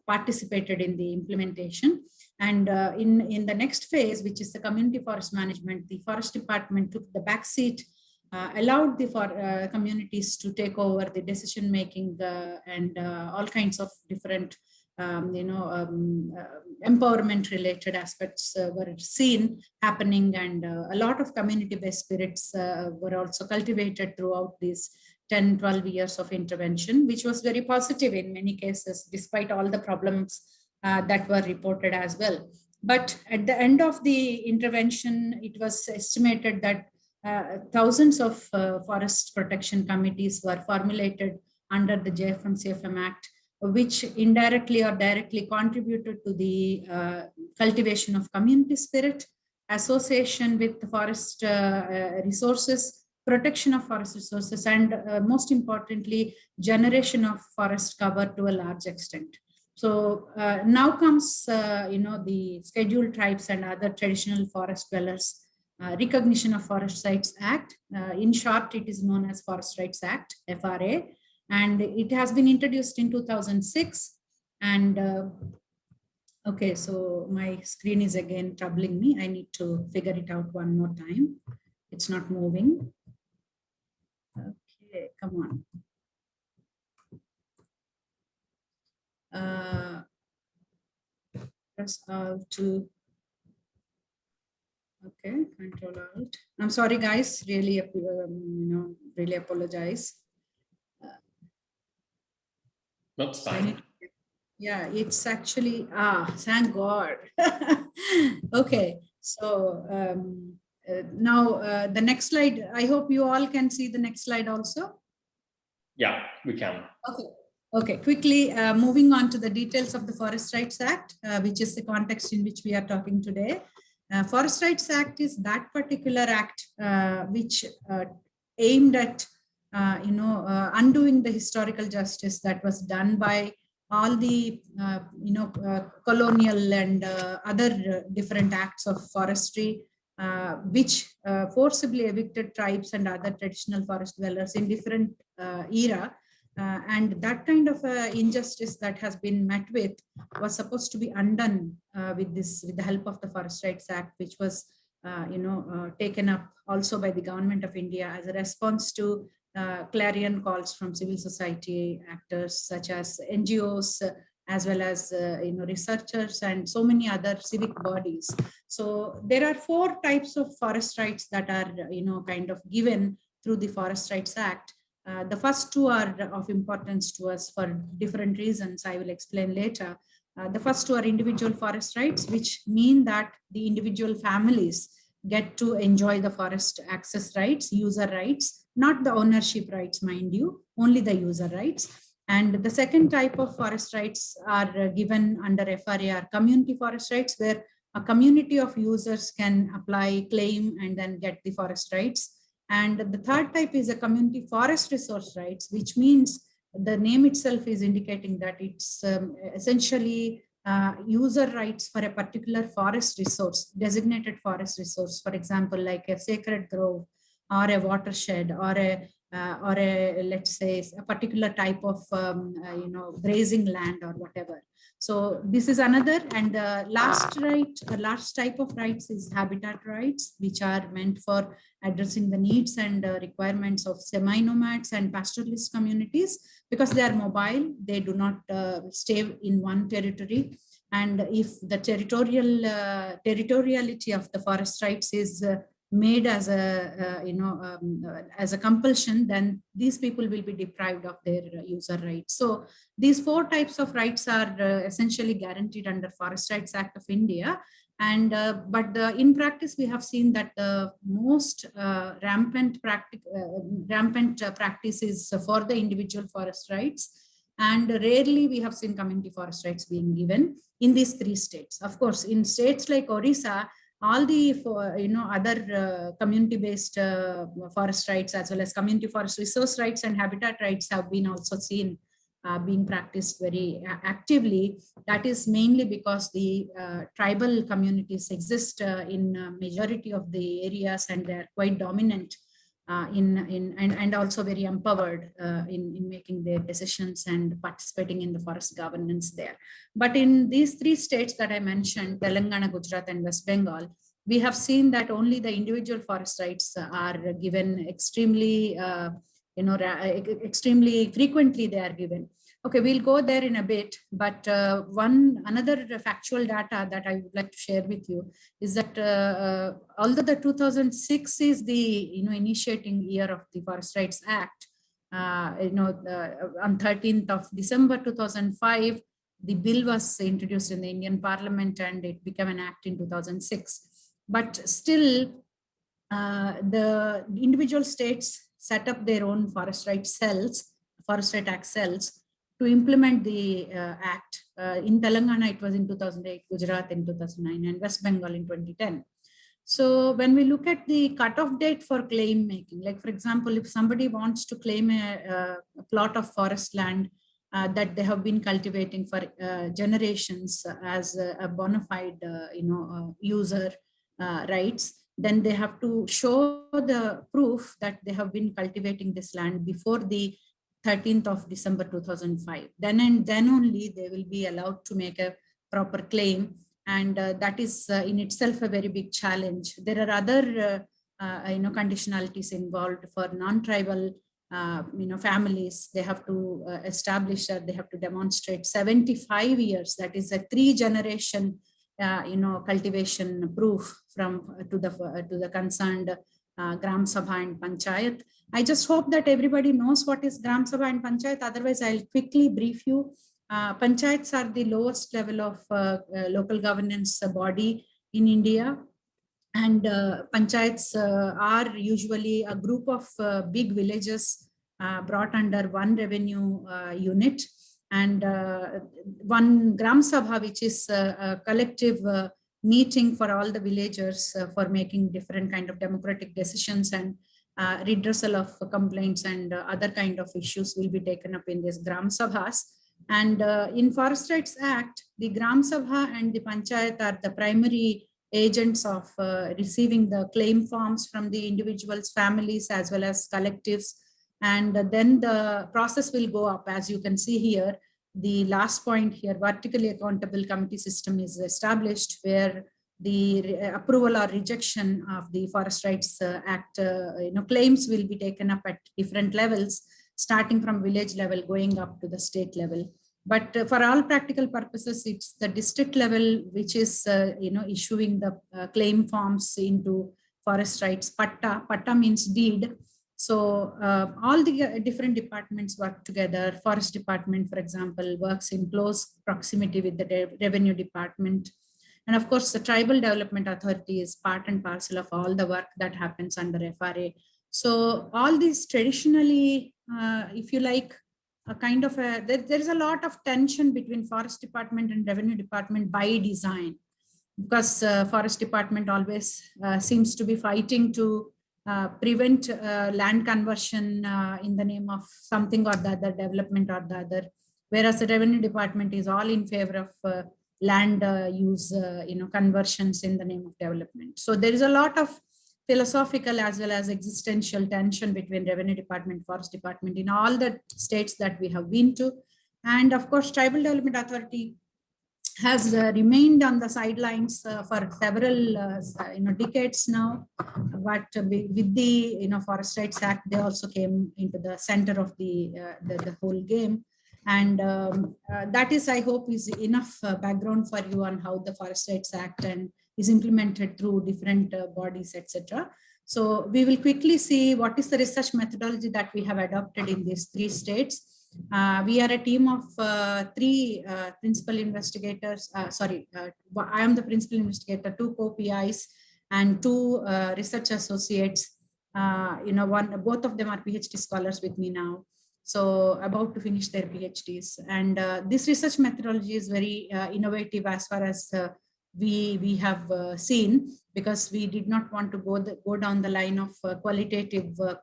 participated in the implementation. And in the next phase, which is the community forest management, the forest department took the back seat, allowed the communities to take over the decision making and all kinds of different empowerment related aspects were seen happening, and a lot of community-based spirits were also cultivated throughout these 10-12 years of intervention, which was very positive in many cases, despite all the problems that were reported as well. But at the end of the intervention, it was estimated that thousands of forest protection committees were formulated under the JFM-CFM Act, which indirectly or directly contributed to the cultivation of community spirit, association with the forest resources, protection of forest resources, and most importantly, generation of forest cover to a large extent. So now comes, the Scheduled Tribes and other traditional forest dwellers Recognition of Forest Rights Act. In short, it is known as Forest Rights Act, FRA. And it has been introduced in 2006. And okay, so my screen is again troubling me. I need to figure it out one more time. It's not moving. Okay, come on. Press Alt to. Okay, Control Alt. I'm sorry, guys. Really, really apologize. That's fine. Yeah, it's actually, thank God. Okay, so now the next slide, I hope you all can see the next slide also. Yeah, we can. Okay, quickly moving on to the details of the Forest Rights Act, which is the context in which we are talking today. Forest Rights Act is that particular act which aimed at undoing the historical justice that was done by all the colonial and other different acts of forestry which forcibly evicted tribes and other traditional forest dwellers in different era. And that kind of injustice that has been met with was supposed to be undone with the help of the Forest Rights Act, which was taken up also by the government of India as a response to clarion calls from civil society actors such as NGOs, as well as researchers and so many other civic bodies. So there are 4 types of forest rights that are kind of given through the Forest Rights Act. The first 2 are of importance to us for different reasons I will explain later. The first 2 are individual forest rights, which mean that the individual families get to enjoy the forest access rights, user rights, not the ownership rights, mind you, only the user rights. And the second type of forest rights are given under FRA, community forest rights, where a community of users can apply, claim, and then get the forest rights. And the third type is a community forest resource rights, which means the name itself is indicating that it's essentially user rights for a particular forest resource, designated forest resource, for example, like a sacred grove or a watershed or a let's say a particular type of grazing land or whatever. So this is another, and the last type of rights is habitat rights, which are meant for addressing the needs and requirements of semi-nomads and pastoralist communities, because they are mobile, they do not stay in one territory. And if the territoriality of the forest rights is made as a as a compulsion, then these people will be deprived of their user rights. So these 4 types of rights are essentially guaranteed under Forest Rights Act of India. And but in practice, we have seen that the most rampant practice is for the individual forest rights, and rarely we have seen community forest rights being given in these 3 states. Of course, in states like Orissa, all the other community-based forest rights, as well as community forest resource rights and habitat rights, have been also seen being practiced very actively. That is mainly because the tribal communities exist in majority of the areas, and they're quite dominant and also very empowered in making their decisions and participating in the forest governance there. But in these 3 states that I mentioned, Telangana, Gujarat, and West Bengal, we have seen that only the individual forest rights are given extremely, extremely frequently they are given. Okay, we'll go there in a bit, but another factual data that I would like to share with you is that although the 2006 is the initiating year of the Forest Rights Act, on 13th of December 2005, the bill was introduced in the Indian Parliament and it became an act in 2006. But still, the individual states set up their own forest rights cells, Forest Right Act cells, to implement the act. In Telangana, it was in 2008, Gujarat in 2009, and West Bengal in 2010. So when we look at the cutoff date for claim making, like for example, if somebody wants to claim a plot of forest land that they have been cultivating for generations as a bona fide user rights, then they have to show the proof that they have been cultivating this land before the 13th of December 2005. Then and then only they will be allowed to make a proper claim, and that is in itself a very big challenge. There are other conditionalities involved for non-tribal families. They have to establish that they have to demonstrate 75 years, that is a 3-generation cultivation proof from to the concerned Gram Sabha and Panchayat. I just hope that everybody knows what is Gram Sabha and Panchayat. Otherwise, I'll quickly brief you. Panchayats are the lowest level of local governance body in India. And panchayats are usually a group of big villages brought under one revenue unit. And one Gram Sabha, which is a collective meeting for all the villagers for making different kind of democratic decisions and redressal of complaints and other kind of issues, will be taken up in these Gram Sabhas. And in Forest Rights Act, the Gram Sabha and the Panchayat are the primary agents of receiving the claim forms from the individuals, families, as well as collectives. And then the process will go up. As you can see here, the last point here, vertically accountable committee system is established, where the approval or rejection of the Forest Rights Act claims will be taken up at different levels, starting from village level going up to the state level. But for all practical purposes, it's the district level which is issuing the claim forms into forest rights. Patta means deed. So all the different departments work together. Forest department, for example, works in close proximity with the revenue department. And of course, the Tribal Development Authority is part and parcel of all the work that happens under FRA. So all these traditionally, if you like, a kind of there's a lot of tension between Forest Department and Revenue Department by design, because Forest Department always seems to be fighting to prevent land conversion in the name of something or the other, development or the other, whereas the Revenue Department is all in favor of land use, conversions in the name of development. So there is a lot of philosophical as well as existential tension between Revenue Department, Forest Department in all the states that we have been to. And of course, Tribal Development Authority has remained on the sidelines for several decades now. But with the Forest Rights Act, they also came into the center of the whole game. And that is, I hope, is enough background for you on how the Forest Rights Act and is implemented through different bodies, etc. So we will quickly see what is the research methodology that we have adopted in these 3 states. We are a team of 3 principal investigators. I am the principal investigator, 2 co-PIs, and 2 research associates. Both of them are PhD scholars with me now, so about to finish their PhDs. And this research methodology is very innovative as far as we have seen, because we did not want to go down the line of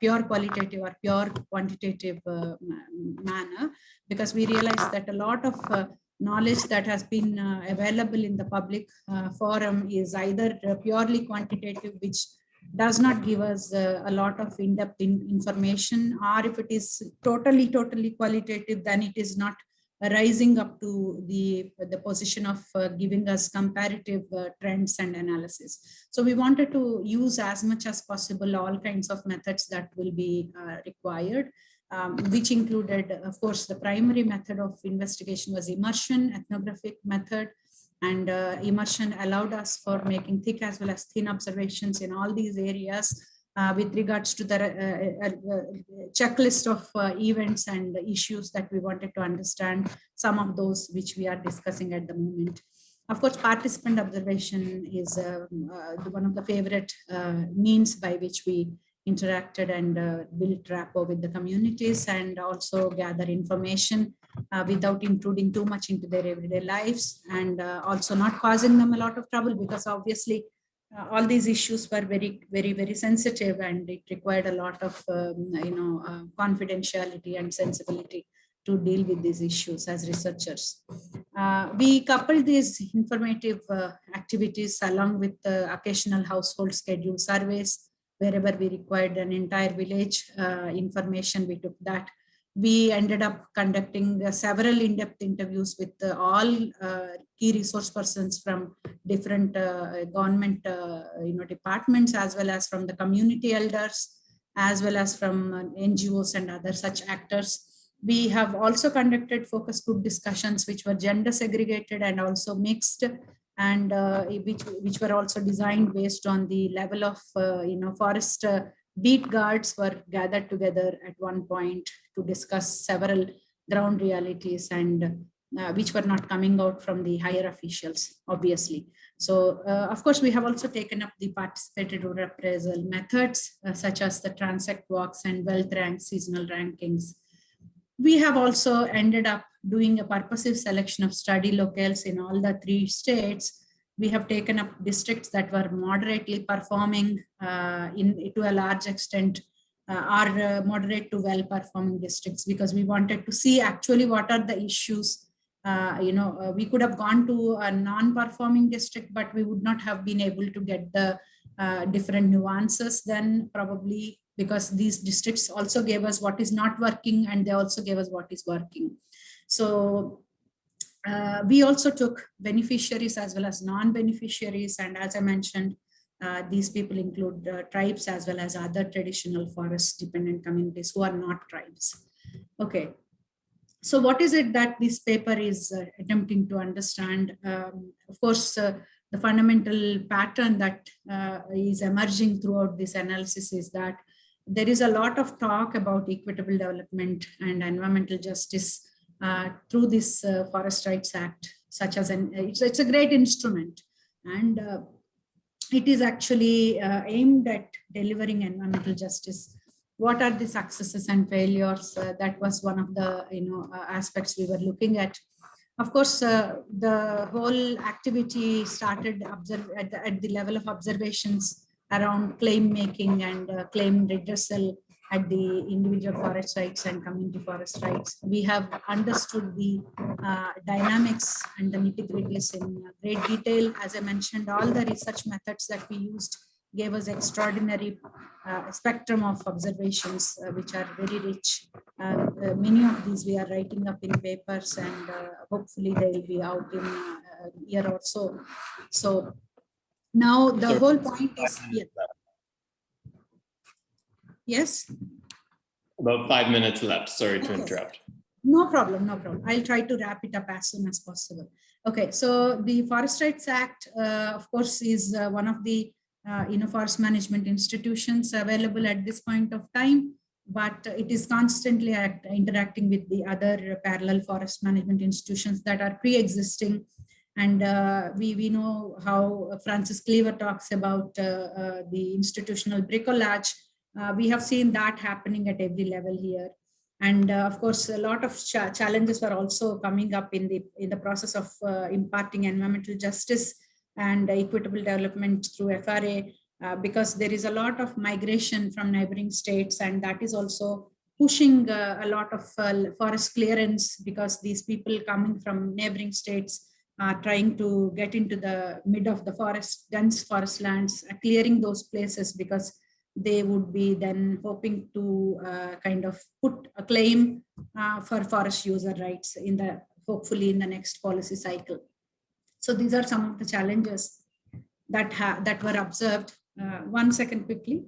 pure qualitative or pure quantitative manner, because we realized that a lot of knowledge that has been available in the public forum is either purely quantitative, which does not give us a lot of in-depth information, or if it is totally qualitative, then it is not rising up to the position of giving us comparative trends and analysis. So we wanted to use as much as possible all kinds of methods that will be required, which included, of course, the primary method of investigation was immersion, ethnographic method, and immersion allowed us for making thick as well as thin observations in all these areas with regards to the checklist of events and issues that we wanted to understand, some of those which we are discussing at the moment. Of course, participant observation is one of the favorite means by which we interacted and built rapport with the communities, and also gather information without intruding too much into their everyday lives, and also not causing them a lot of trouble, because obviously all these issues were very sensitive, and it required a lot of confidentiality and sensibility to deal with these issues as researchers. We coupled these informative activities along with the occasional household schedule surveys. Wherever we required an entire village information, we took that. We ended up conducting several in-depth interviews with all key resource persons from different government departments, as well as from the community elders, as well as from NGOs and other such actors. We have also conducted focus group discussions, which were gender segregated and also mixed, and which were also designed based on the level of forest beat guards were gathered together at one point to discuss several ground realities, and which were not coming out from the higher officials, obviously. So, of course, we have also taken up the participated rural appraisal methods, such as the transect walks and wealth ranks, seasonal rankings. We have also ended up doing a purposive selection of study locales in all the 3 states. We have taken up districts that were moderately performing to a large extent, or moderate to well performing districts, because we wanted to see actually what are the issues we could have gone to a non-performing district, but we would not have been able to get the different nuances then, probably because these districts also gave us what is not working and they also gave us what is working. So we also took beneficiaries as well as non-beneficiaries, and as I mentioned, these people include tribes as well as other traditional forest dependent communities who are not tribes. Okay, so what is it that this paper is attempting to understand? Of course, the fundamental pattern that is emerging throughout this analysis is that there is a lot of talk about equitable development and environmental justice through this Forest Rights Act, such as it's a great instrument, and it is actually aimed at delivering environmental justice. What are the successes and failures? That was one of the aspects we were looking at. Of course, the whole activity started at the level of observations around claim making and claim redressal at the individual forest sites and community forest rights. We have understood the dynamics and the nitty-gritties in great detail. As I mentioned, all the research methods that we used gave us extraordinary spectrum of observations, which are very rich. Many of these we are writing up in papers, and hopefully they will be out in a year or so. So now the whole point is, yes? About 5 minutes left. Sorry to interrupt. No problem, no problem. I'll try to wrap it up as soon as possible. Okay, so the Forest Rights Act, of course, is one of the forest management institutions available at this point of time, but it is constantly interacting with the other parallel forest management institutions that are pre-existing. And we know how Francis Cleaver talks about the institutional bricolage. We have seen that happening at every level here. And of course, a lot of challenges were also coming up in the process of imparting environmental justice and equitable development through FRA, because there is a lot of migration from neighboring states, and that is also pushing a lot of forest clearance, because these people coming from neighboring states are trying to get into the mid of the forest, dense forest lands, clearing those places, because they would be then hoping to kind of put a claim for forest user rights hopefully in the next policy cycle. So these are some of the challenges that were observed. 1 second quickly.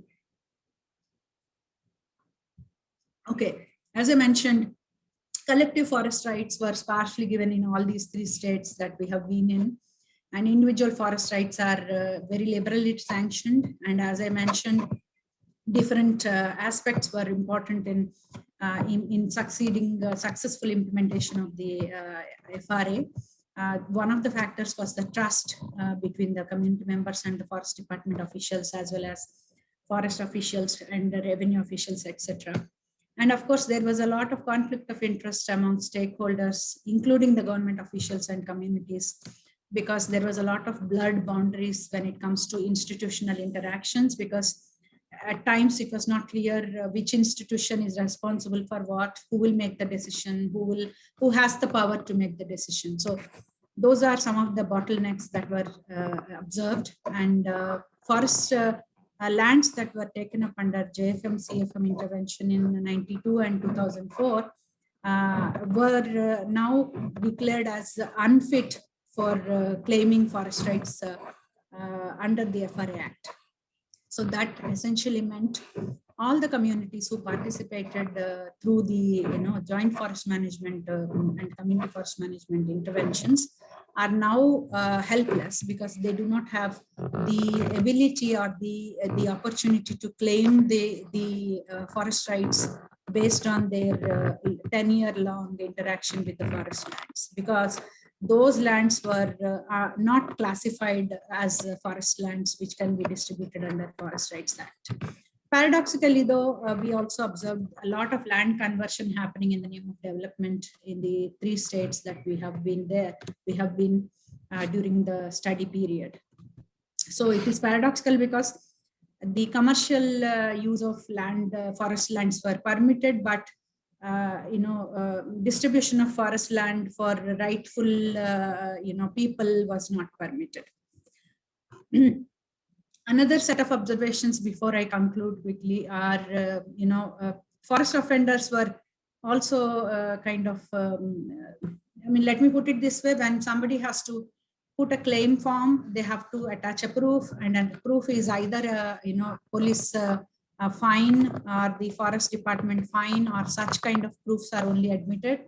Okay, as I mentioned, collective forest rights were sparsely given in all these 3 states that we have been in, and individual forest rights are very liberally sanctioned. And as I mentioned, different aspects were important in successful implementation of the FRA. One of the factors was the trust between the community members and the forest department officials, as well as forest officials and the revenue officials, etc. And of course, there was a lot of conflict of interest among stakeholders, including the government officials and communities, because there was a lot of blurred boundaries when it comes to institutional interactions, because at times it was not clear which institution is responsible for what, who will make the decision, who has the power to make the decision. So those are some of the bottlenecks that were observed. And forest lands that were taken up under JFM CFM intervention in 92 and 2004 were now declared as unfit for claiming forest rights under the FRA Act. So that essentially meant all the communities who participated through the joint forest management and community forest management interventions are now helpless, because they do not have the ability or the opportunity to claim the forest rights based on their 10-year-long interaction with the forest lands, because those lands were not classified as forest lands which can be distributed under Forest Rights Act. Paradoxically, though, we also observed a lot of land conversion happening in the name of development in the 3 states that we have been during the study period. So it is paradoxical, because the commercial use of land, forest lands were permitted, but distribution of forest land for rightful, people was not permitted. Another set of observations before I conclude quickly are, forest offenders were also let me put it this way: when somebody has to put a claim form, they have to attach a proof, and then the proof is either a police fine or the forest department fine, or such kind of proofs are only admitted.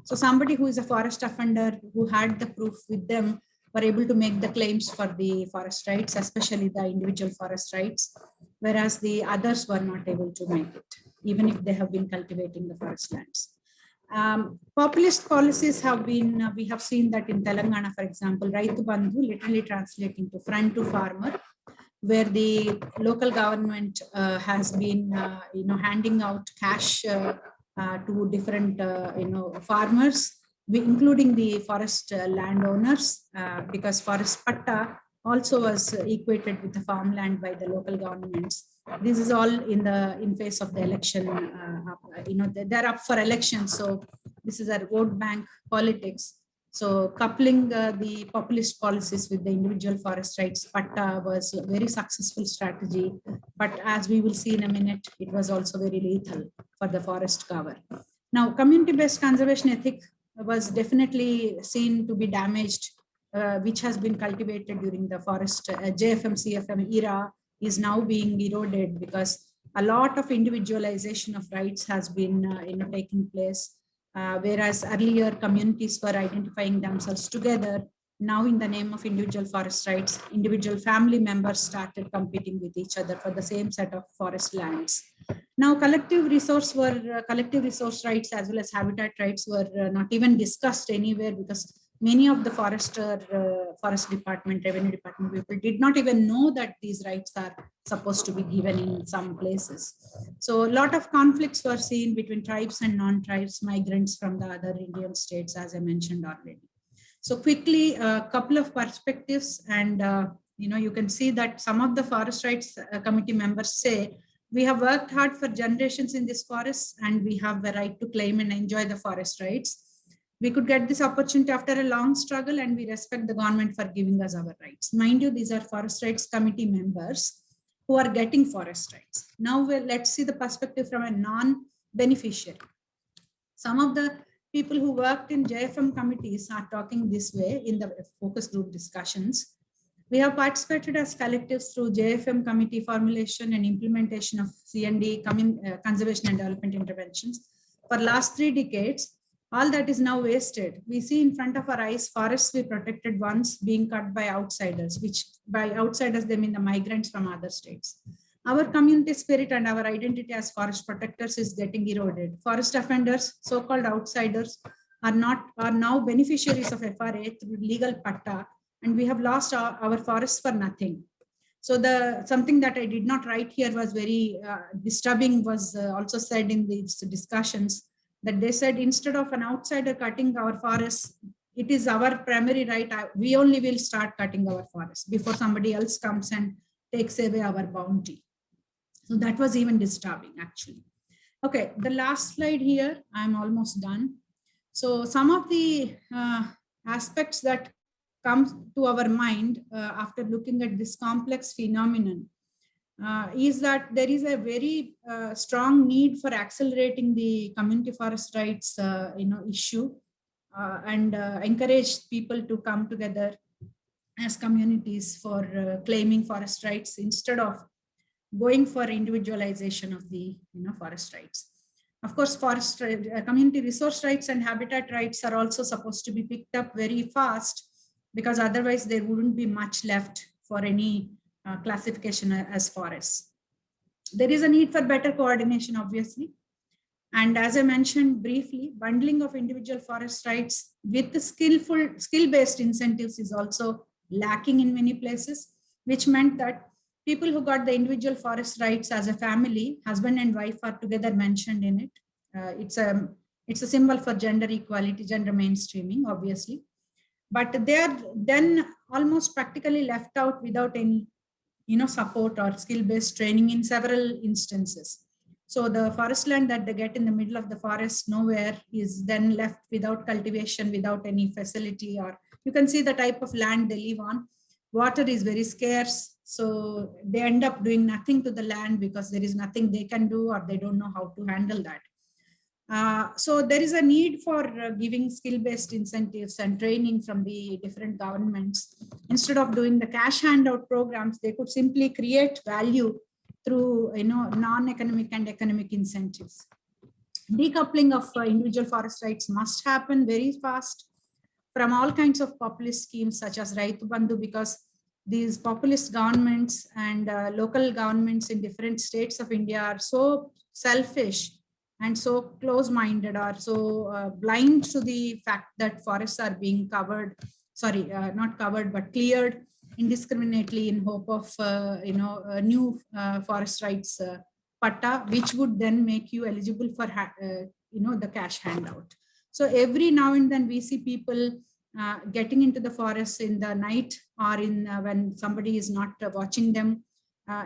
So somebody who is a forest offender who had the proof with them were able to make the claims for the forest rights, especially the individual forest rights, whereas the others were not able to make it, even if they have been cultivating the forest lands. Populist policies have been, we have seen that in Telangana, for example, Raitu Bandhu literally translating to friend to farmer, where the local government has been, handing out cash to different, farmers, including the forest landowners, because forest patta also was equated with the farmland by the local governments. This is all in face of the election. They're up for election, so this is a vote bank politics. So coupling the populist policies with the individual forest rights patta was a very successful strategy. But as we will see in a minute, it was also very lethal for the forest cover. Now, community-based conservation ethic was definitely seen to be damaged, which has been cultivated during the forest JFM, CFM era is now being eroded because a lot of individualization of rights has been taking place. Whereas earlier communities were identifying themselves together, now in the name of individual forest rights, individual family members started competing with each other for the same set of forest lands. Now collective resource rights as well as habitat rights were not even discussed anywhere, because many of the forest department, revenue department people did not even know that these rights are supposed to be given in some places. So a lot of conflicts were seen between tribes and non-tribes, migrants from the other Indian states, as I mentioned already. So quickly, a couple of perspectives, and you can see that some of the forest rights committee members say, we have worked hard for generations in this forest and we have the right to claim and enjoy the forest rights. We could get this opportunity after a long struggle, and we respect the government for giving us our rights. Mind you, these are forest rights committee members who are getting forest rights. Now let's see the perspective from a non-beneficiary. Some of the people who worked in JFM committees are talking this way in the focus group discussions. We have participated as collectives through JFM committee formulation and implementation of C&D, conservation and development interventions for last 3 decades. All that is now wasted. We see in front of our eyes forests we protected once being cut by outsiders, which by outsiders they mean the migrants from other states. Our community spirit and our identity as forest protectors is getting eroded. Forest offenders, so-called outsiders, are now beneficiaries of FRA through legal patta, and we have lost our forests for nothing. So something that I did not write here was very disturbing, was also said in these discussions, that they said instead of an outsider cutting our forests, it is our primary right. We only will start cutting our forests before somebody else comes and takes away our bounty. So that was even disturbing, actually. Okay, the last slide here, I'm almost done. So some of the aspects that come to our mind after looking at this complex phenomenon is that there is a very strong need for accelerating the community forest rights issue and encourage people to come together as communities for claiming forest rights instead of going for individualization of the forest rights. Of course, forest community resource rights and habitat rights are also supposed to be picked up very fast, because otherwise there wouldn't be much left for any classification as forests. There is a need for better coordination, obviously. And as I mentioned briefly, bundling of individual forest rights with the skill-based incentives is also lacking in many places, which meant that people who got the individual forest rights as a family, husband and wife are together mentioned in it. It's a symbol for gender equality, gender mainstreaming, obviously. But they are then almost practically left out without any support or skill-based training in several instances. So the forest land that they get in the middle of the forest nowhere is then left without cultivation, without any facility, or you can see the type of land they live on. Water is very scarce. So they end up doing nothing to the land because there is nothing they can do, or they don't know how to handle that. So there is a need for giving skill-based incentives and training from the different governments. Instead of doing the cash handout programs, they could simply create value through non-economic and economic incentives. Decoupling of individual forest rights must happen very fast from all kinds of populist schemes such as Raitu Bandhu, because these populist governments and local governments in different states of India are so selfish and so close-minded, or so blind to the fact that forests are being covered, not covered, but cleared indiscriminately in hope of a new forest rights patta, which would then make you eligible for the cash handout. So every now and then we see people getting into the forest in the night, or in when somebody is not watching them.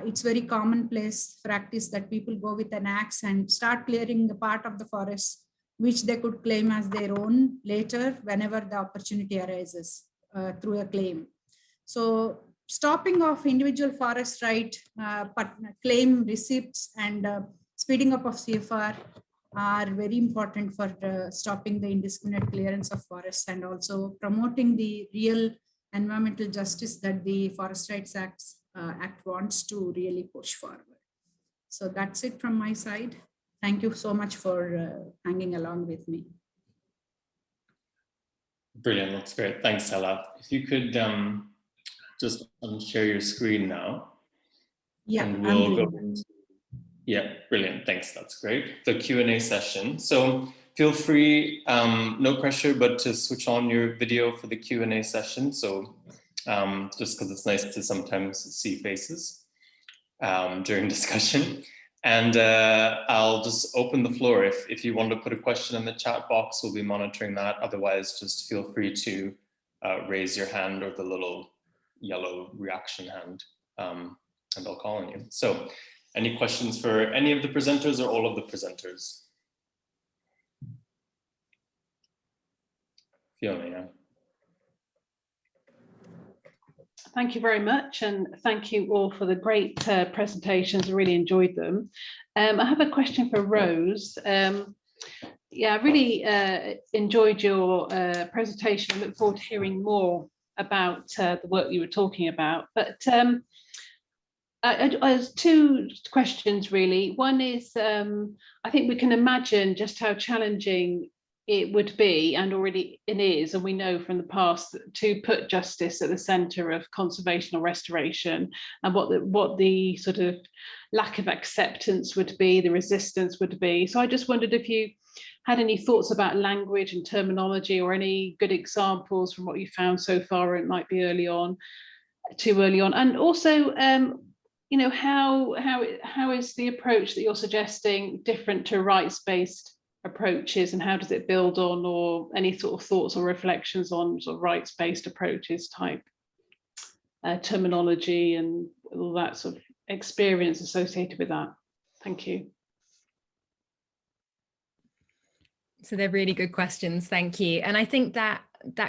It's very commonplace practice that people go with an axe and start clearing the part of the forest which they could claim as their own later whenever the opportunity arises through a claim. So stopping of individual forest right claim receipts and speeding up of CFR are very important for stopping the indiscriminate clearance of forests, and also promoting the real environmental justice that the Forest Rights Act wants to really push forward. So that's it from my side. Thank you so much for hanging along with me. Brilliant, that's great. Thanks, Stella. If you could just share your screen now. Yeah, and we'll go into, yeah, brilliant, thanks, that's great. The Q&A session. So feel free, no pressure, but to switch on your video for the Q&A session. So just because it's nice to sometimes see faces during discussion. And I'll just open the floor. If you want to put a question in the chat box, we'll be monitoring that. Otherwise, just feel free to raise your hand or the little yellow reaction hand, and I'll call on you. So any questions for any of the presenters or all of the presenters? Fiona, yeah. Thank you very much, and thank you all for the great presentations. I really enjoyed them. I have a question for Rose. Yeah, I really enjoyed your presentation. I look forward to hearing more about the work you were talking about. But there's two questions really. One is, I think we can imagine just how challenging it would be, and already it is, and we know from the past, to put justice at the centre of conservation or restoration, and what the sort of lack of acceptance would be, the resistance would be. So I just wondered if you had any thoughts about language and terminology, or any good examples from what you found so far, or it might be too early on, and also you know, how is the approach that you're suggesting different to rights-based approaches, and how does it build on, or any sort of thoughts or reflections on sort of rights-based approaches type terminology and all that sort of experience associated with that? Thank you. So they're really good questions, thank you. And I think that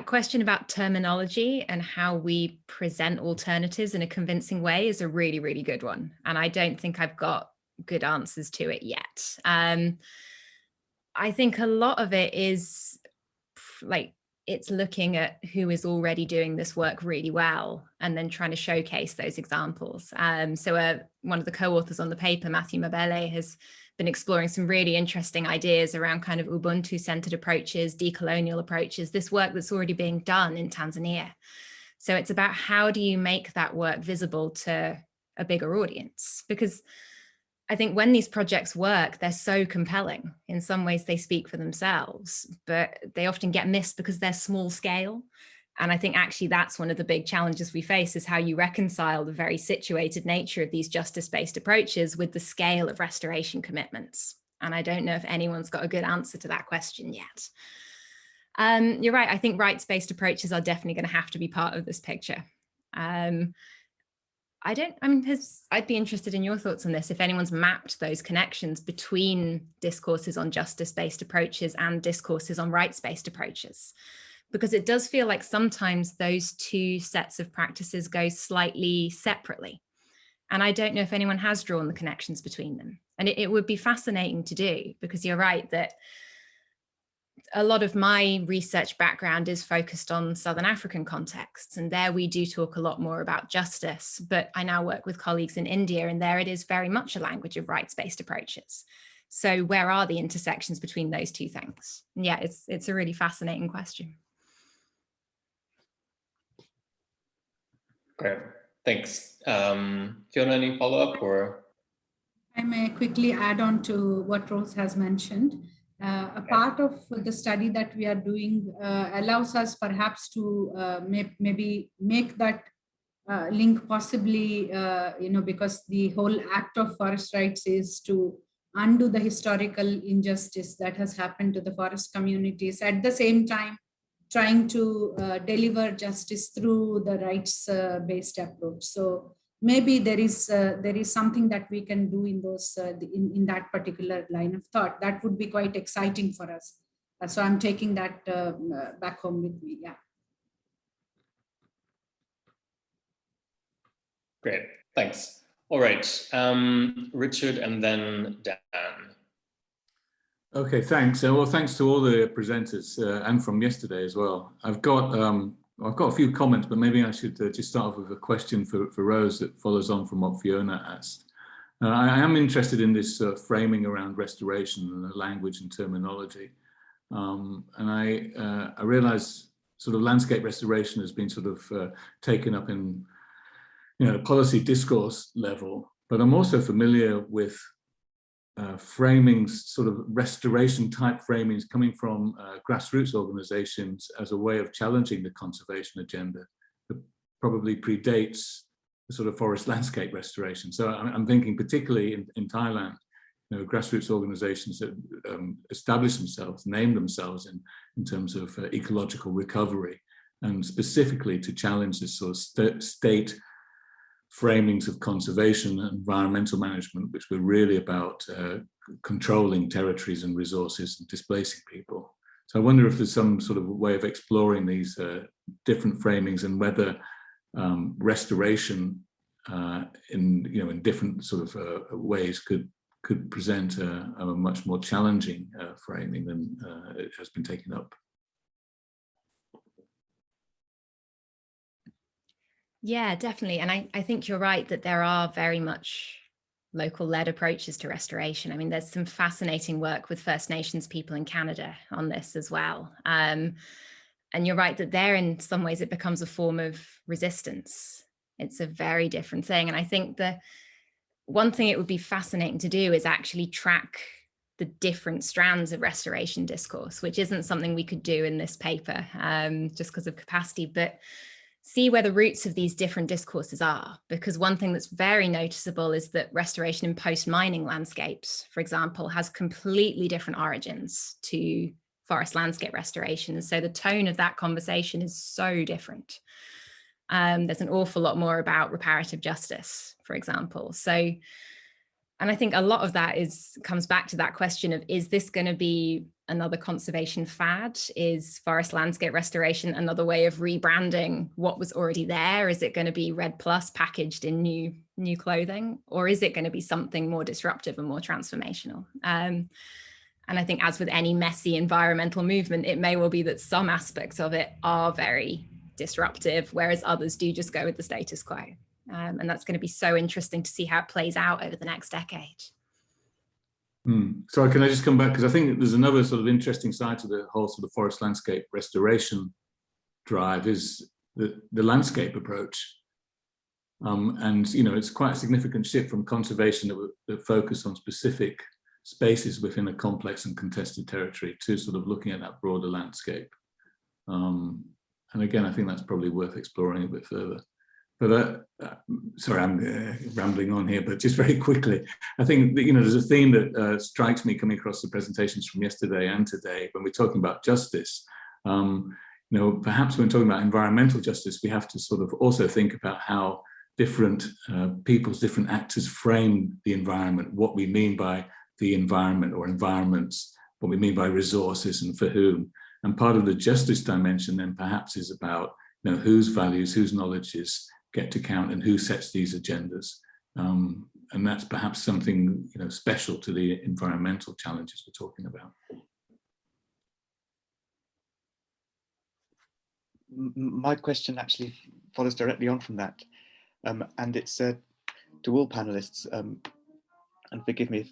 question about terminology and how we present alternatives in a convincing way is a really, really good one. And I don't think I've got good answers to it yet. I think a lot of it is like, it's looking at who is already doing this work really well and then trying to showcase those examples. So one of the co-authors on the paper, Matthew Mabele, has been exploring some really interesting ideas around kind of Ubuntu-centered approaches, decolonial approaches, this work that's already being done in Tanzania. So it's about how do you make that work visible to a bigger audience? Because I think when these projects work, they're so compelling. In some ways they speak for themselves, but they often get missed because they're small scale. And I think actually that's one of the big challenges we face, is how you reconcile the very situated nature of these justice-based approaches with the scale of restoration commitments. And I don't know if anyone's got a good answer to that question yet. You're right, I think rights-based approaches are definitely going to have to be part of this picture. I'd be interested in your thoughts on this, if anyone's mapped those connections between discourses on justice-based approaches and discourses on rights-based approaches, because it does feel like sometimes those two sets of practices go slightly separately. And I don't know if anyone has drawn the connections between them. And it would be fascinating to do, because you're right that a lot of my research background is focused on Southern African contexts, and there we do talk a lot more about justice, but I now work with colleagues in India, and there it is very much a language of rights-based approaches. So where are the intersections between those two things? And yeah, it's a really fascinating question. Great, thanks. Fiona, any follow-up or? I may quickly add on to what Rose has mentioned. A part of the study that we are doing allows us perhaps to maybe make that link possibly, because the whole act of forest rights is to undo the historical injustice that has happened to the forest communities, at the same time trying to deliver justice through the rights-based approach. So maybe there is something that we can do in those in that particular line of thought. That would be quite exciting for us. So I'm taking that back home with me. Yeah. Great, thanks. All right, Richard and then Dan. Okay, thanks. Well, thanks to all the presenters and from yesterday as well. I've got a few comments, but maybe I should just start off with a question for Rose that follows on from what Fiona asked. I am interested in this framing around restoration and the language and terminology. And I realize sort of landscape restoration has been sort of taken up in policy discourse level, but I'm also familiar with framings, sort of restoration type framings coming from grassroots organizations as a way of challenging the conservation agenda that probably predates the sort of forest landscape restoration. So I'm thinking particularly in Thailand, grassroots organizations that establish themselves, name themselves in terms of ecological recovery, and specifically to challenge this sort of state framings of conservation and environmental management, which were really about controlling territories and resources and displacing people. So I wonder if there's some sort of way of exploring these different framings, and whether restoration in different sort of ways could present a much more challenging framing than it has been taken up. Yeah, definitely. And I think you're right that there are very much local-led approaches to restoration. I mean, there's some fascinating work with First Nations people in Canada on this as well. And you're right that there, in some ways, it becomes a form of resistance. It's a very different thing. And I think the one thing it would be fascinating to do is actually track the different strands of restoration discourse, which isn't something we could do in this paper just because of capacity, but see where the roots of these different discourses are. Because one thing that's very noticeable is that restoration in post-mining landscapes, for example, has completely different origins to forest landscape restoration. And so the tone of that conversation is so different. There's an awful lot more about reparative justice, for example. So, and I think a lot of that comes back to that question of, is this going to be another conservation fad? Is forest landscape restoration another way of rebranding what was already there? Is it going to be Red Plus packaged in new clothing? Or is it going to be something more disruptive and more transformational? And I think, as with any messy environmental movement, it may well be that some aspects of it are very disruptive, whereas others do just go with the status quo. And that's going to be so interesting to see how it plays out over the next decade. Sorry, can I just come back? Because I think there's another sort of interesting side to the whole sort of forest landscape restoration drive, is the landscape approach. And, it's quite a significant shift from conservation that focus on specific spaces within a complex and contested territory to sort of looking at that broader landscape. And again, I think that's probably worth exploring a bit further. But sorry, I'm rambling on here, but just very quickly, I think that, there's a theme that strikes me coming across the presentations from yesterday and today when we're talking about justice. Perhaps when talking about environmental justice, we have to sort of also think about how different peoples, different actors frame the environment, what we mean by the environment or environments, what we mean by resources and for whom. And part of the justice dimension then perhaps is about, you know, whose values, whose knowledges get to count and who sets these agendas. And that's perhaps something, you know, special to the environmental challenges we're talking about. My question actually follows directly on from that. And it's to all panelists, and forgive me if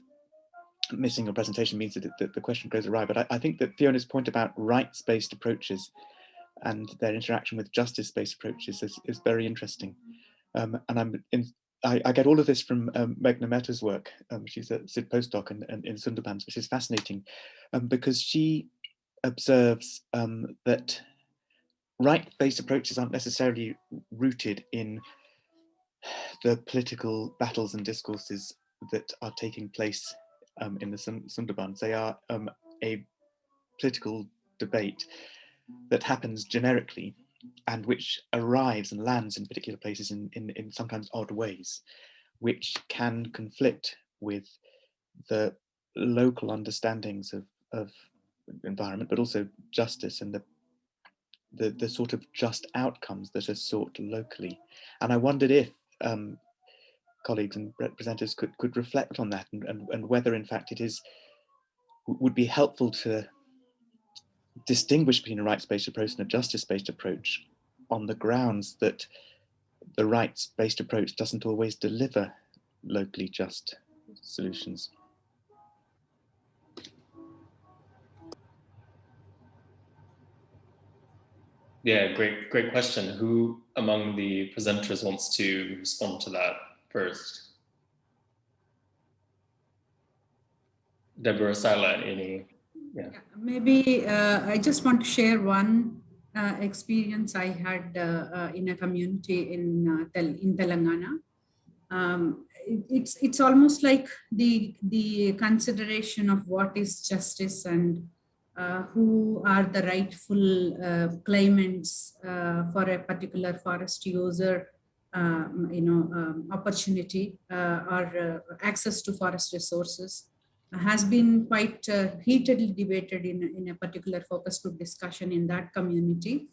missing your presentation means that the question goes awry, but I think that Fiona's point about rights-based approaches and their interaction with justice-based approaches is very interesting. And I get all of this from Meghna Mehta's work. She's a SID postdoc in Sundarbans, which is fascinating because she observes that right-based approaches aren't necessarily rooted in the political battles and discourses that are taking place in the Sundarbans. They are a political debate that happens generically and which arrives and lands in particular places in sometimes odd ways, which can conflict with the local understandings of environment, but also justice and the sort of just outcomes that are sought locally. And I wondered if colleagues and representatives could reflect on that and whether in fact would be helpful to distinguish between a rights-based approach and a justice-based approach on the grounds that the rights-based approach doesn't always deliver locally just solutions. Yeah, great question. Who among the presenters wants to respond to that first? Deborah, Sala, any? Yeah. Maybe I just want to share one experience I had in a community in Telangana. It's almost like the consideration of what is justice and who are the rightful claimants for a particular forest user, opportunity or access to forest resources has been quite heatedly debated in a particular focus group discussion in that community.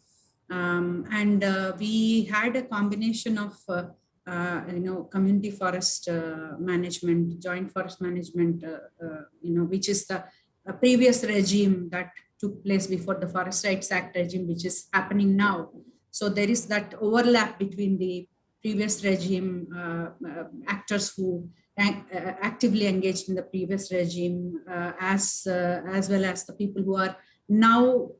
And we had a combination of community forest management, joint forest management, which is the previous regime that took place before the Forest Rights Act regime, which is happening now. So there is that overlap between the previous regime actors who actively engaged in the previous regime, as well as the people who are now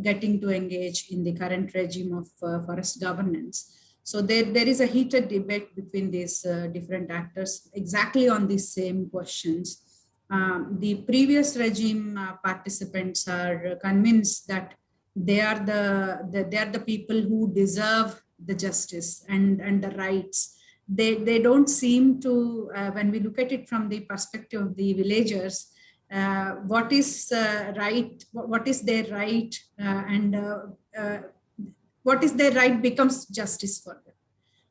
getting to engage in the current regime of forest governance. So there is a heated debate between these different actors exactly on these same questions. The previous regime participants are convinced that they are the people who deserve the justice and the rights. They don't seem to, when we look at it from the perspective of the villagers, what is right, what is their right, and what is their right becomes justice for them.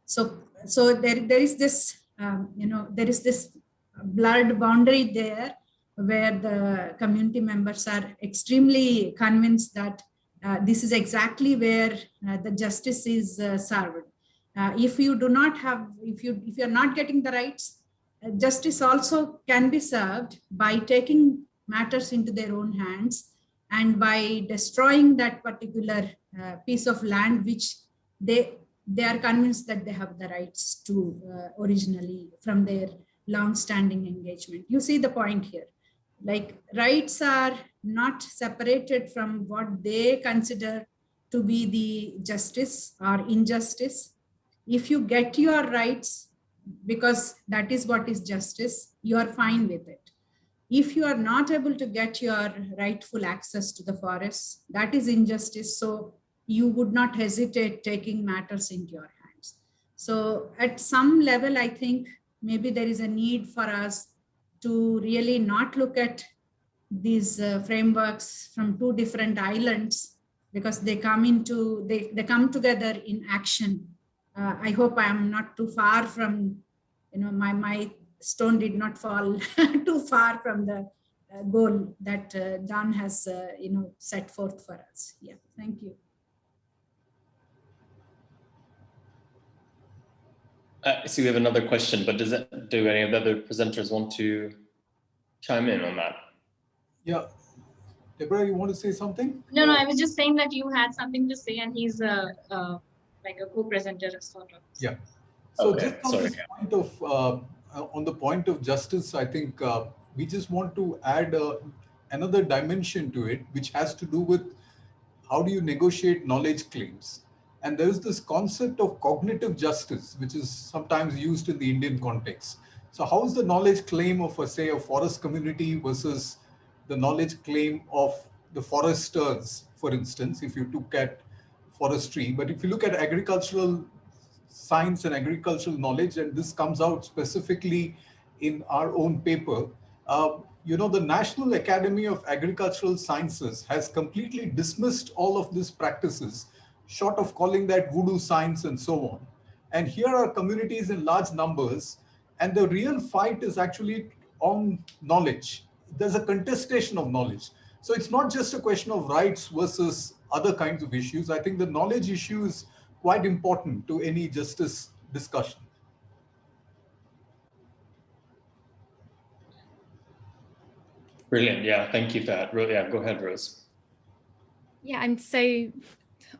So there is this, there is this blurred boundary there where the community members are extremely convinced that this is exactly where the justice is served. If you do not have, if you are not getting the rights, justice also can be served by taking matters into their own hands and by destroying that particular piece of land which they are convinced that they have the rights to originally from their long-standing engagement. You see the point here. Like, rights are not separated from what they consider to be the justice or injustice. If you get your rights because that is what is justice, you are fine with it. If you are not able to get your rightful access to the forest, that is injustice. So you would not hesitate taking matters into your hands. So at some level, I think maybe there is a need for us to really not look at these frameworks from two different islands, because they come together in action I hope I am not too far from, my stone did not fall too far from the goal that Don has, set forth for us. Yeah, thank you. So we have another question, but do any of the other presenters want to chime in on that? Yeah. Deborah, you want to say something? No, I was just saying that you had something to say, and he's like a co-presenter sort of. Yeah. So Okay, just on this point of on the point of justice, I think we just want to add another dimension to it, which has to do with how do you negotiate knowledge claims. And there's this concept of cognitive justice, which is sometimes used in the Indian context. So how is the knowledge claim of, say, a forest community versus the knowledge claim of the foresters, for instance, if you look at forestry? But if you look at agricultural science and agricultural knowledge, and this comes out specifically in our own paper, the National Academy of Agricultural Sciences has completely dismissed all of these practices, short of calling that voodoo science and so on. And here are communities in large numbers, and the real fight is actually on knowledge. There's a contestation of knowledge. So it's not just a question of rights versus other kinds of issues. I think the knowledge issue is quite important to any justice discussion. Brilliant. Yeah, thank you for that. Yeah, go ahead, Rose. Yeah, I'm so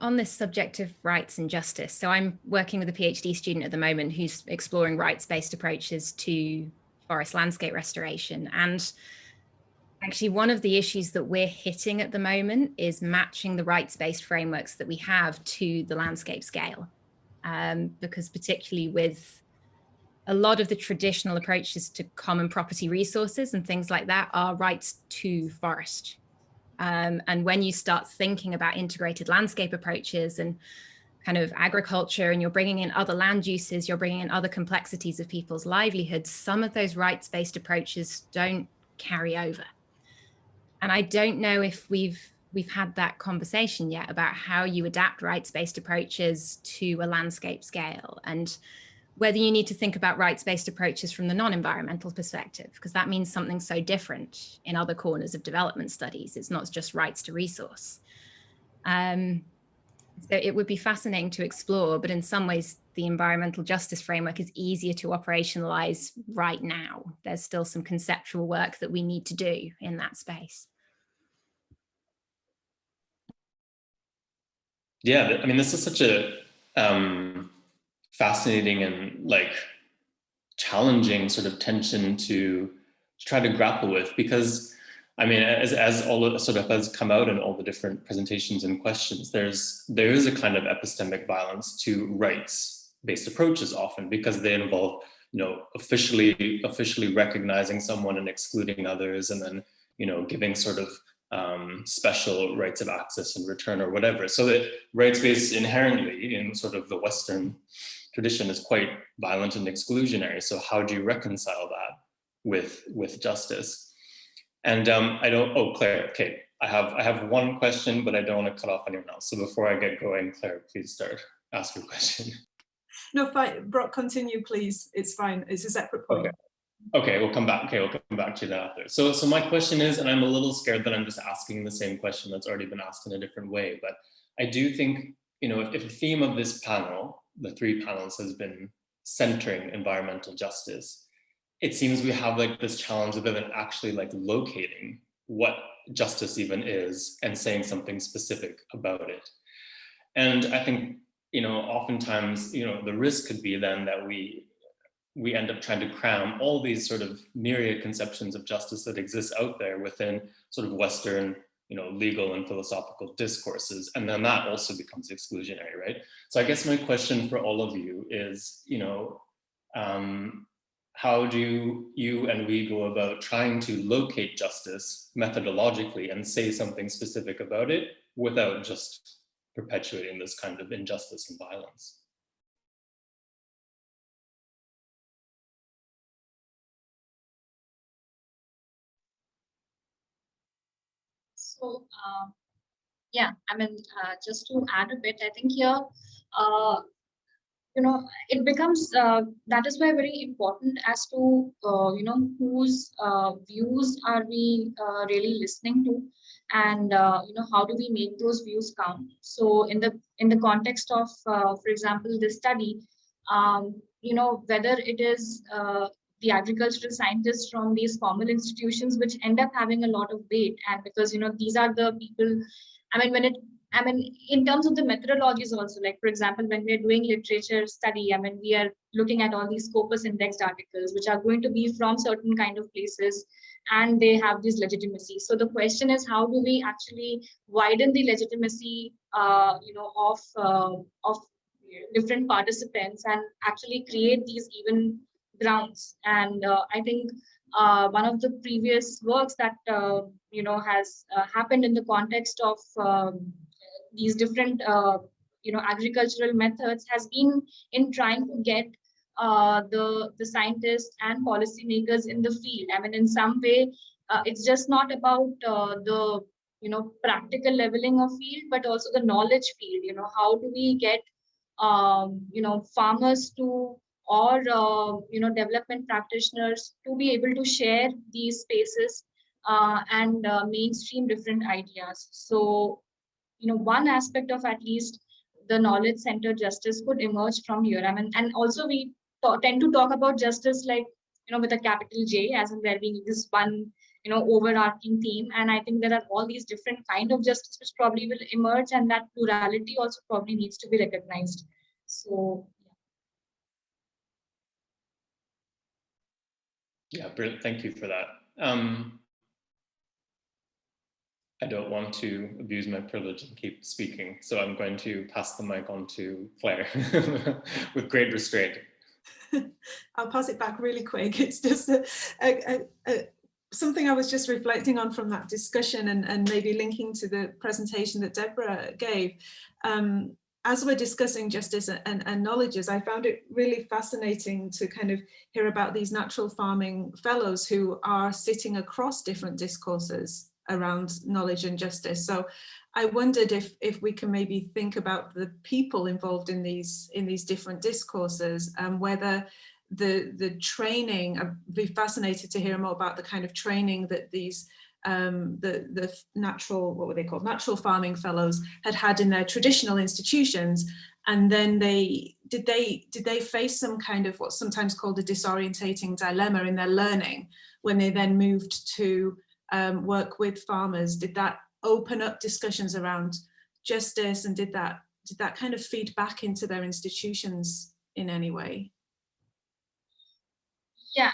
on this subject of rights and justice. So I'm working with a PhD student at the moment who's exploring rights-based approaches to forest landscape restoration. And actually, one of the issues that we're hitting at the moment is matching the rights-based frameworks that we have to the landscape scale. Because particularly with a lot of the traditional approaches to common property resources and things like that are rights to forest. And when you start thinking about integrated landscape approaches and kind of agriculture, and you're bringing in other land uses, you're bringing in other complexities of people's livelihoods, some of those rights-based approaches don't carry over. And I don't know if we've had that conversation yet about how you adapt rights-based approaches to a landscape scale, and whether you need to think about rights-based approaches from the non-environmental perspective, because that means something so different in other corners of development studies. It's not just rights to resource. So it would be fascinating to explore, but in some ways, the environmental justice framework is easier to operationalize right now. There's still some conceptual work that we need to do in that space. Yeah, I mean, this is such a fascinating and challenging sort of tension to try to grapple with, because I mean, as all of sort of has come out in all the different presentations and questions, there is a kind of epistemic violence to rights-based approaches often, because they involve, officially recognizing someone and excluding others, and then, giving sort of special rights of access in return or whatever. So that rights-based inherently in sort of the Western tradition is quite violent and exclusionary. So how do you reconcile that with justice? And Claire, okay, I have one question, but I don't want to cut off anyone else. So before I get going, Claire, please ask your question. No, fine. Brock, continue, please. It's fine. It's a separate point. Okay, we'll come back. Okay, we'll come back to that after. So my question is, and I'm a little scared that I'm just asking the same question that's already been asked in a different way, but I do think, if the theme of this panel, the three panels, has been centering environmental justice, it seems we have this challenge of then actually locating what justice even is and saying something specific about it. And I think, oftentimes, the risk could be then that we end up trying to cram all these sort of myriad conceptions of justice that exist out there within sort of Western, legal and philosophical discourses. And then that also becomes exclusionary, right? So I guess my question for all of you is, how do you and we go about trying to locate justice methodologically and say something specific about it without just perpetuating this kind of injustice and violence? So, yeah, I mean, just to add a bit, I think here, it becomes, that is why very important as to, whose views are we really listening to, and, how do we make those views count? So in the context of, for example, this study, whether it is the agricultural scientists from these formal institutions, which end up having a lot of weight, and because, these are the people, in terms of the methodologies also, like, for example, when we're doing literature study, we are looking at all these scopus indexed articles, which are going to be from certain kind of places, and they have this legitimacy. So the question is, how do we actually widen the legitimacy, of different participants, and actually create these even grounds? And I think one of the previous works that has happened in the context of these different agricultural methods has been in trying to get the scientists and policymakers in the field. In some way, it's just not about the practical leveling of field, but also the knowledge field. How do we get farmers to, or development practitioners to be able to share these spaces and mainstream different ideas? So one aspect of at least the knowledge centered justice could emerge from here. And also we tend to talk about justice like, with a capital J, as in there being this one, overarching theme. And I think there are all these different kind of justice which probably will emerge, and that plurality also probably needs to be recognized. So, yeah, brilliant. Thank you for that. I don't want to abuse my privilege and keep speaking, so I'm going to pass the mic on to Claire with great restraint. I'll pass it back really quick. It's just something I was just reflecting on from that discussion, and maybe linking to the presentation that Deborah gave. As we're discussing justice and knowledges, I found it really fascinating to kind of hear about these natural farming fellows who are sitting across different discourses around knowledge and justice. So I wondered if we can maybe think about the people involved in these different discourses, and whether the training, I'd be fascinated to hear more about the kind of training that these the natural, what were they called, natural farming fellows had in their traditional institutions, and then did they face some kind of what's sometimes called a disorientating dilemma in their learning when they then moved to work with farmers? Did that open up discussions around justice, and did that kind of feed back into their institutions in any way? Yeah,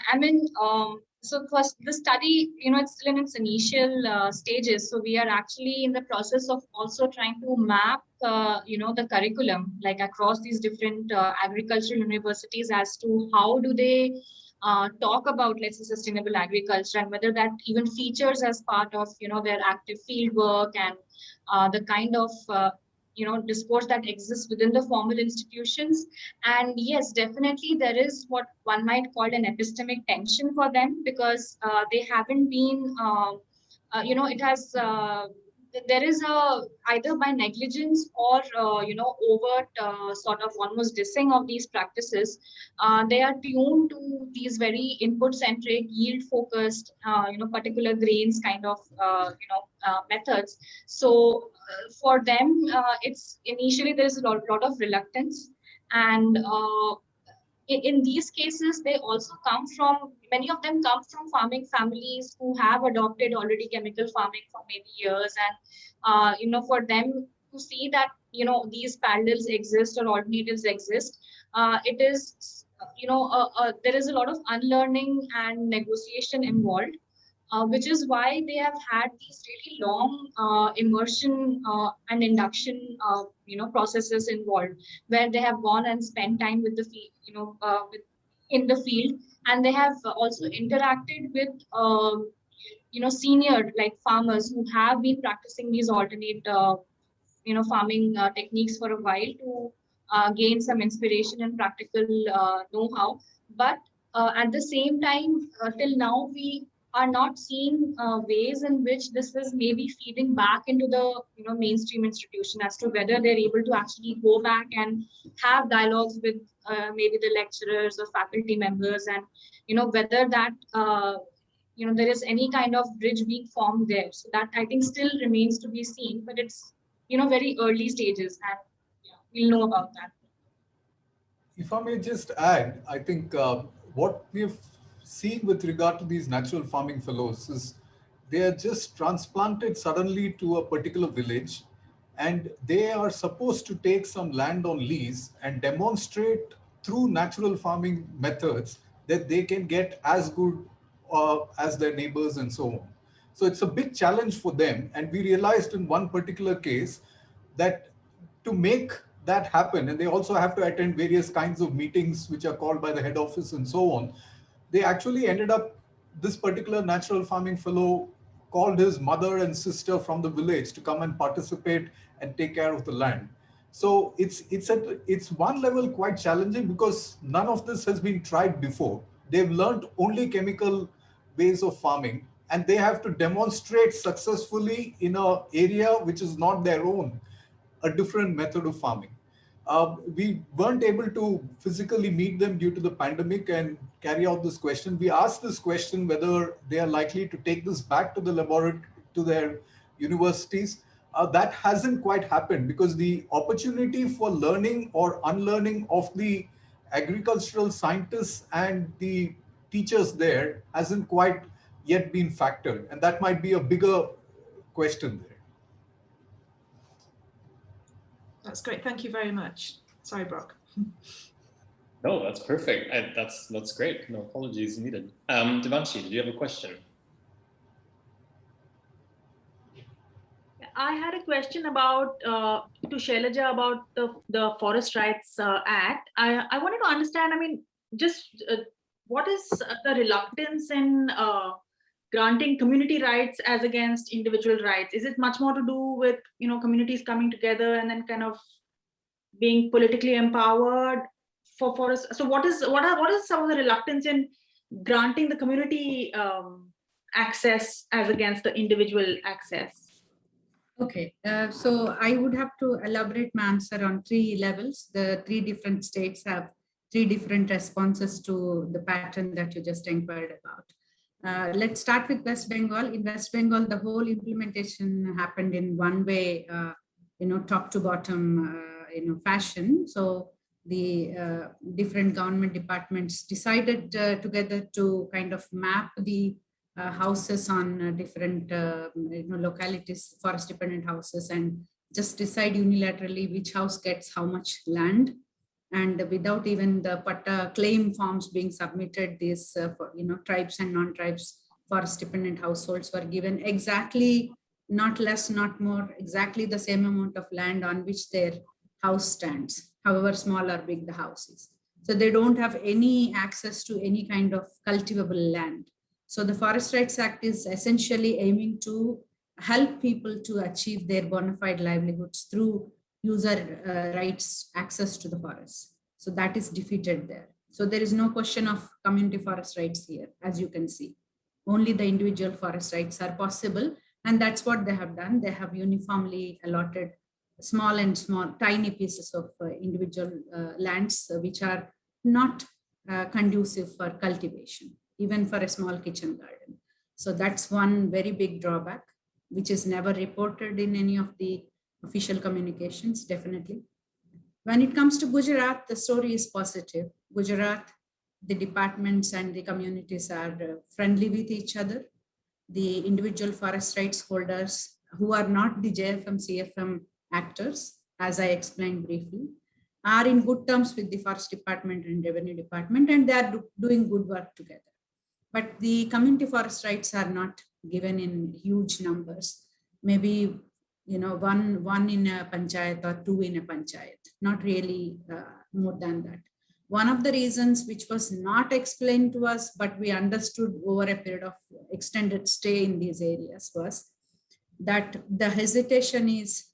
so first, the study, it's still in its initial stages. So we are actually in the process of also trying to map, the curriculum, like across these different agricultural universities, as to how do they talk about, let's say, sustainable agriculture, and whether that even features as part of, their active field work, and the kind of discourse that exists within the formal institutions. And yes, definitely there is what one might call an epistemic tension for them, because they haven't been, it has, there is either by negligence or, overt sort of almost dissing of these practices. They are tuned to these very input-centric, yield-focused, particular grains kind of, methods. So for them, it's initially there's a lot of reluctance, and in these cases, they also many of them come from farming families who have adopted already chemical farming for many years, and for them to see that these parallels exist or alternatives exist, it is there is a lot of unlearning and negotiation involved. Which is why they have had these really long immersion and induction, processes involved, where they have gone and spent time with the field, in the field, and they have also interacted with, senior like farmers who have been practicing these alternate, farming techniques for a while, to gain some inspiration and practical know-how. But at the same time, till now, we are not seeing ways in which this is maybe feeding back into the mainstream institution as to whether they're able to actually go back and have dialogues with maybe the lecturers or faculty members, and whether that there is any kind of bridge being formed there. So that I think still remains to be seen, but it's very early stages, and we'll know about that. If I may just add, I think what we've seen with regard to these natural farming fellows is they are just transplanted suddenly to a particular village, and they are supposed to take some land on lease and demonstrate through natural farming methods that they can get as good as their neighbors and so on. So it's a big challenge for them. And we realized in one particular case that to make that happen, and they also have to attend various kinds of meetings which are called by the head office and so on, they actually ended up, this particular natural farming fellow called his mother and sister from the village to come and participate and take care of the land. So it's one level quite challenging because none of this has been tried before. They've learned only chemical ways of farming, and they have to demonstrate successfully in an area which is not their own a different method of farming. We weren't able to physically meet them due to the pandemic and carry out this question. We asked this question whether they are likely to take this back to the laboratory, to their universities. That hasn't quite happened because the opportunity for learning or unlearning of the agricultural scientists and the teachers there hasn't quite yet been factored. And that might be a bigger question there. That's great. Thank you very much. Sorry, Brock. No, that's perfect. That's great. No apologies needed. Devanshi, did you have a question? I had a question about to Shailaja about the Forest Rights Act. I wanted to understand, I mean, just what is the reluctance in granting community rights as against individual rights? Is it much more to do with communities coming together and then kind of being politically empowered for forests? So what is some of the reluctance in granting the community access as against the individual access? Okay, so I would have to elaborate my answer on 3 levels. The 3 different states have 3 different responses to the pattern that you just inquired about. Let's start with West Bengal. In West Bengal, the whole implementation happened in one way, top to bottom, fashion. So the different government departments decided together to kind of map the houses on different localities, forest dependent houses, and just decide unilaterally which house gets how much land. And without even the patta claim forms being submitted, these tribes and non-tribes forest dependent households were given exactly, not less, not more, exactly the same amount of land on which their house stands, however small or big the house is. So they don't have any access to any kind of cultivable land. So the Forest Rights Act is essentially aiming to help people to achieve their bona fide livelihoods through user rights access to the forest. So that is defeated there. So there is no question of community forest rights here, as you can see. Only the individual forest rights are possible. And that's what they have done. They have uniformly allotted small, tiny pieces of individual lands, which are not conducive for cultivation, even for a small kitchen garden. So that's one very big drawback, which is never reported in any of the official communications, definitely. When it comes to Gujarat, the story is positive. Gujarat, the departments and the communities are friendly with each other. The individual forest rights holders who are not the JFM, CFM actors, as I explained briefly, are in good terms with the forest department and revenue department, and they are doing good work together. But the community forest rights are not given in huge numbers. Maybe one in a panchayat or 2 in a panchayat, not really more than that. One of the reasons which was not explained to us, but we understood over a period of extended stay in these areas, was that the hesitation is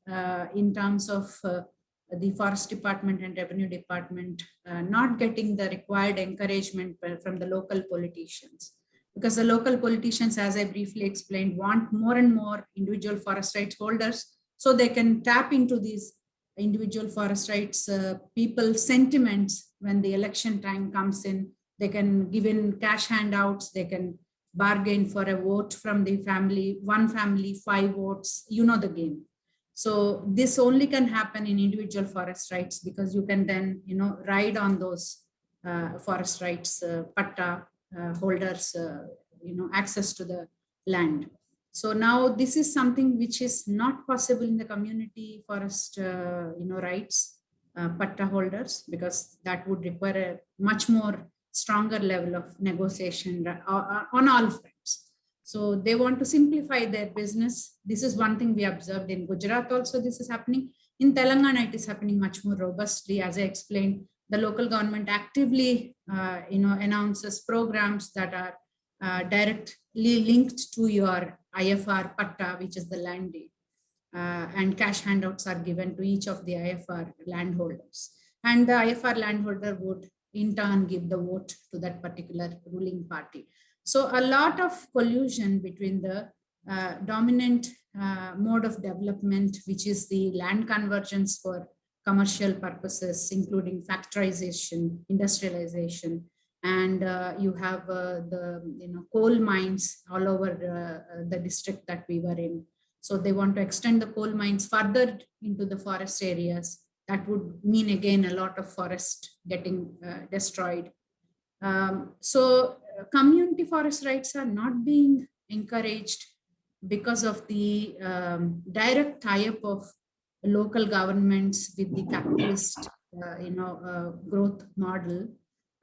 in terms of the forest department and revenue department not getting the required encouragement from the local politicians because the local politicians, as I briefly explained, want more and more individual forest rights holders so they can tap into these individual forest rights people's sentiments when the election time comes in. They can give in cash handouts, they can bargain for a vote from the family, one family, 5 votes, you know the game. So this only can happen in individual forest rights, because you can then, ride on those forest rights patta holders, access to the land. So now this is something which is not possible in the community forest, rights patta holders, because that would require a much more stronger level of negotiation on all fronts. So they want to simplify their business. This is one thing we observed in Gujarat also. This is happening. In Telangana, it is happening much more robustly. As I explained, the local government actively, announces programs that are directly linked to your IFR patta, which is the land deed. And cash handouts are given to each of the IFR landholders. And the IFR landholder would in turn give the vote to that particular ruling party. So a lot of collusion between the dominant mode of development, which is the land convergence for commercial purposes, including factorization, industrialization, and you have the coal mines all over the district that we were in. So they want to extend the coal mines further into the forest areas. That would mean again a lot of forest getting destroyed. So community forest rights are not being encouraged because of the direct tie-up of local governments with the capitalist growth model.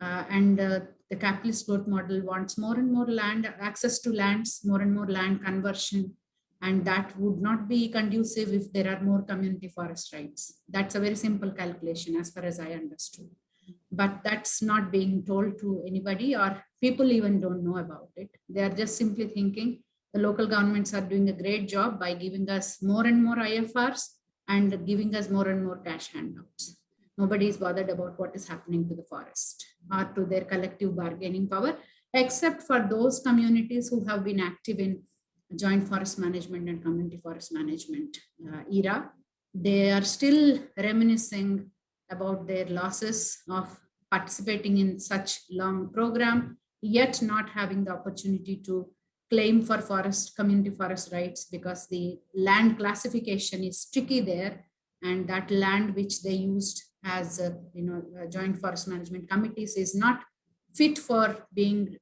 And the capitalist growth model wants more and more land, access to lands, more and more land conversion. And that would not be conducive if there are more community forest rights. That's a very simple calculation as far as I understood. But that's not being told to anybody, or people even don't know about it. They are just simply thinking the local governments are doing a great job by giving us more and more IFRs and giving us more and more cash handouts. Nobody is bothered about what is happening to the forest or to their collective bargaining power, except for those communities who have been active in joint forest management and community forest management era. They are still reminiscing about their losses of participating in such long program, yet not having the opportunity to claim for community forest rights, because the land classification is tricky there, and that land which they used as joint forest management committees is not fit for being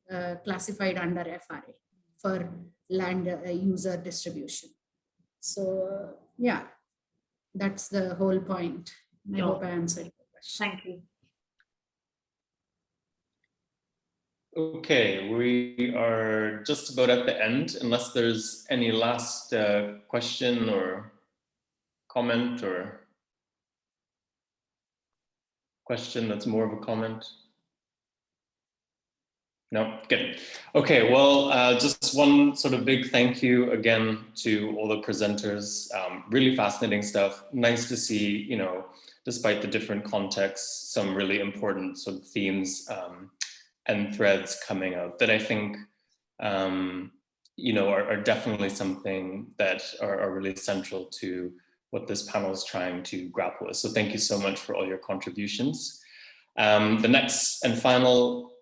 classified under FRA for land user distribution. So yeah, that's the whole point. I hope I answered your question. Thank you. Okay, we are just about at the end, unless there's any last question or comment or question that's more of a comment. No, good. Okay, well, just one sort of big thank you again to all the presenters. Really fascinating stuff. Nice to see, despite the different contexts, some really important sort of themes and threads coming out that I think, are definitely something that are really central to what this panel is trying to grapple with. So thank you so much for all your contributions. The next and final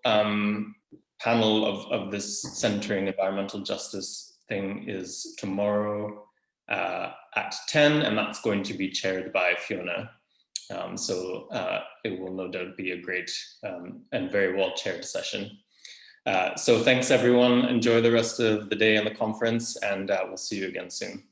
panel of this centering environmental justice thing is tomorrow at 10, and that's going to be chaired by Fiona. So it will no doubt be a great and very well chaired session. So thanks everyone, enjoy the rest of the day and the conference, and we'll see you again soon.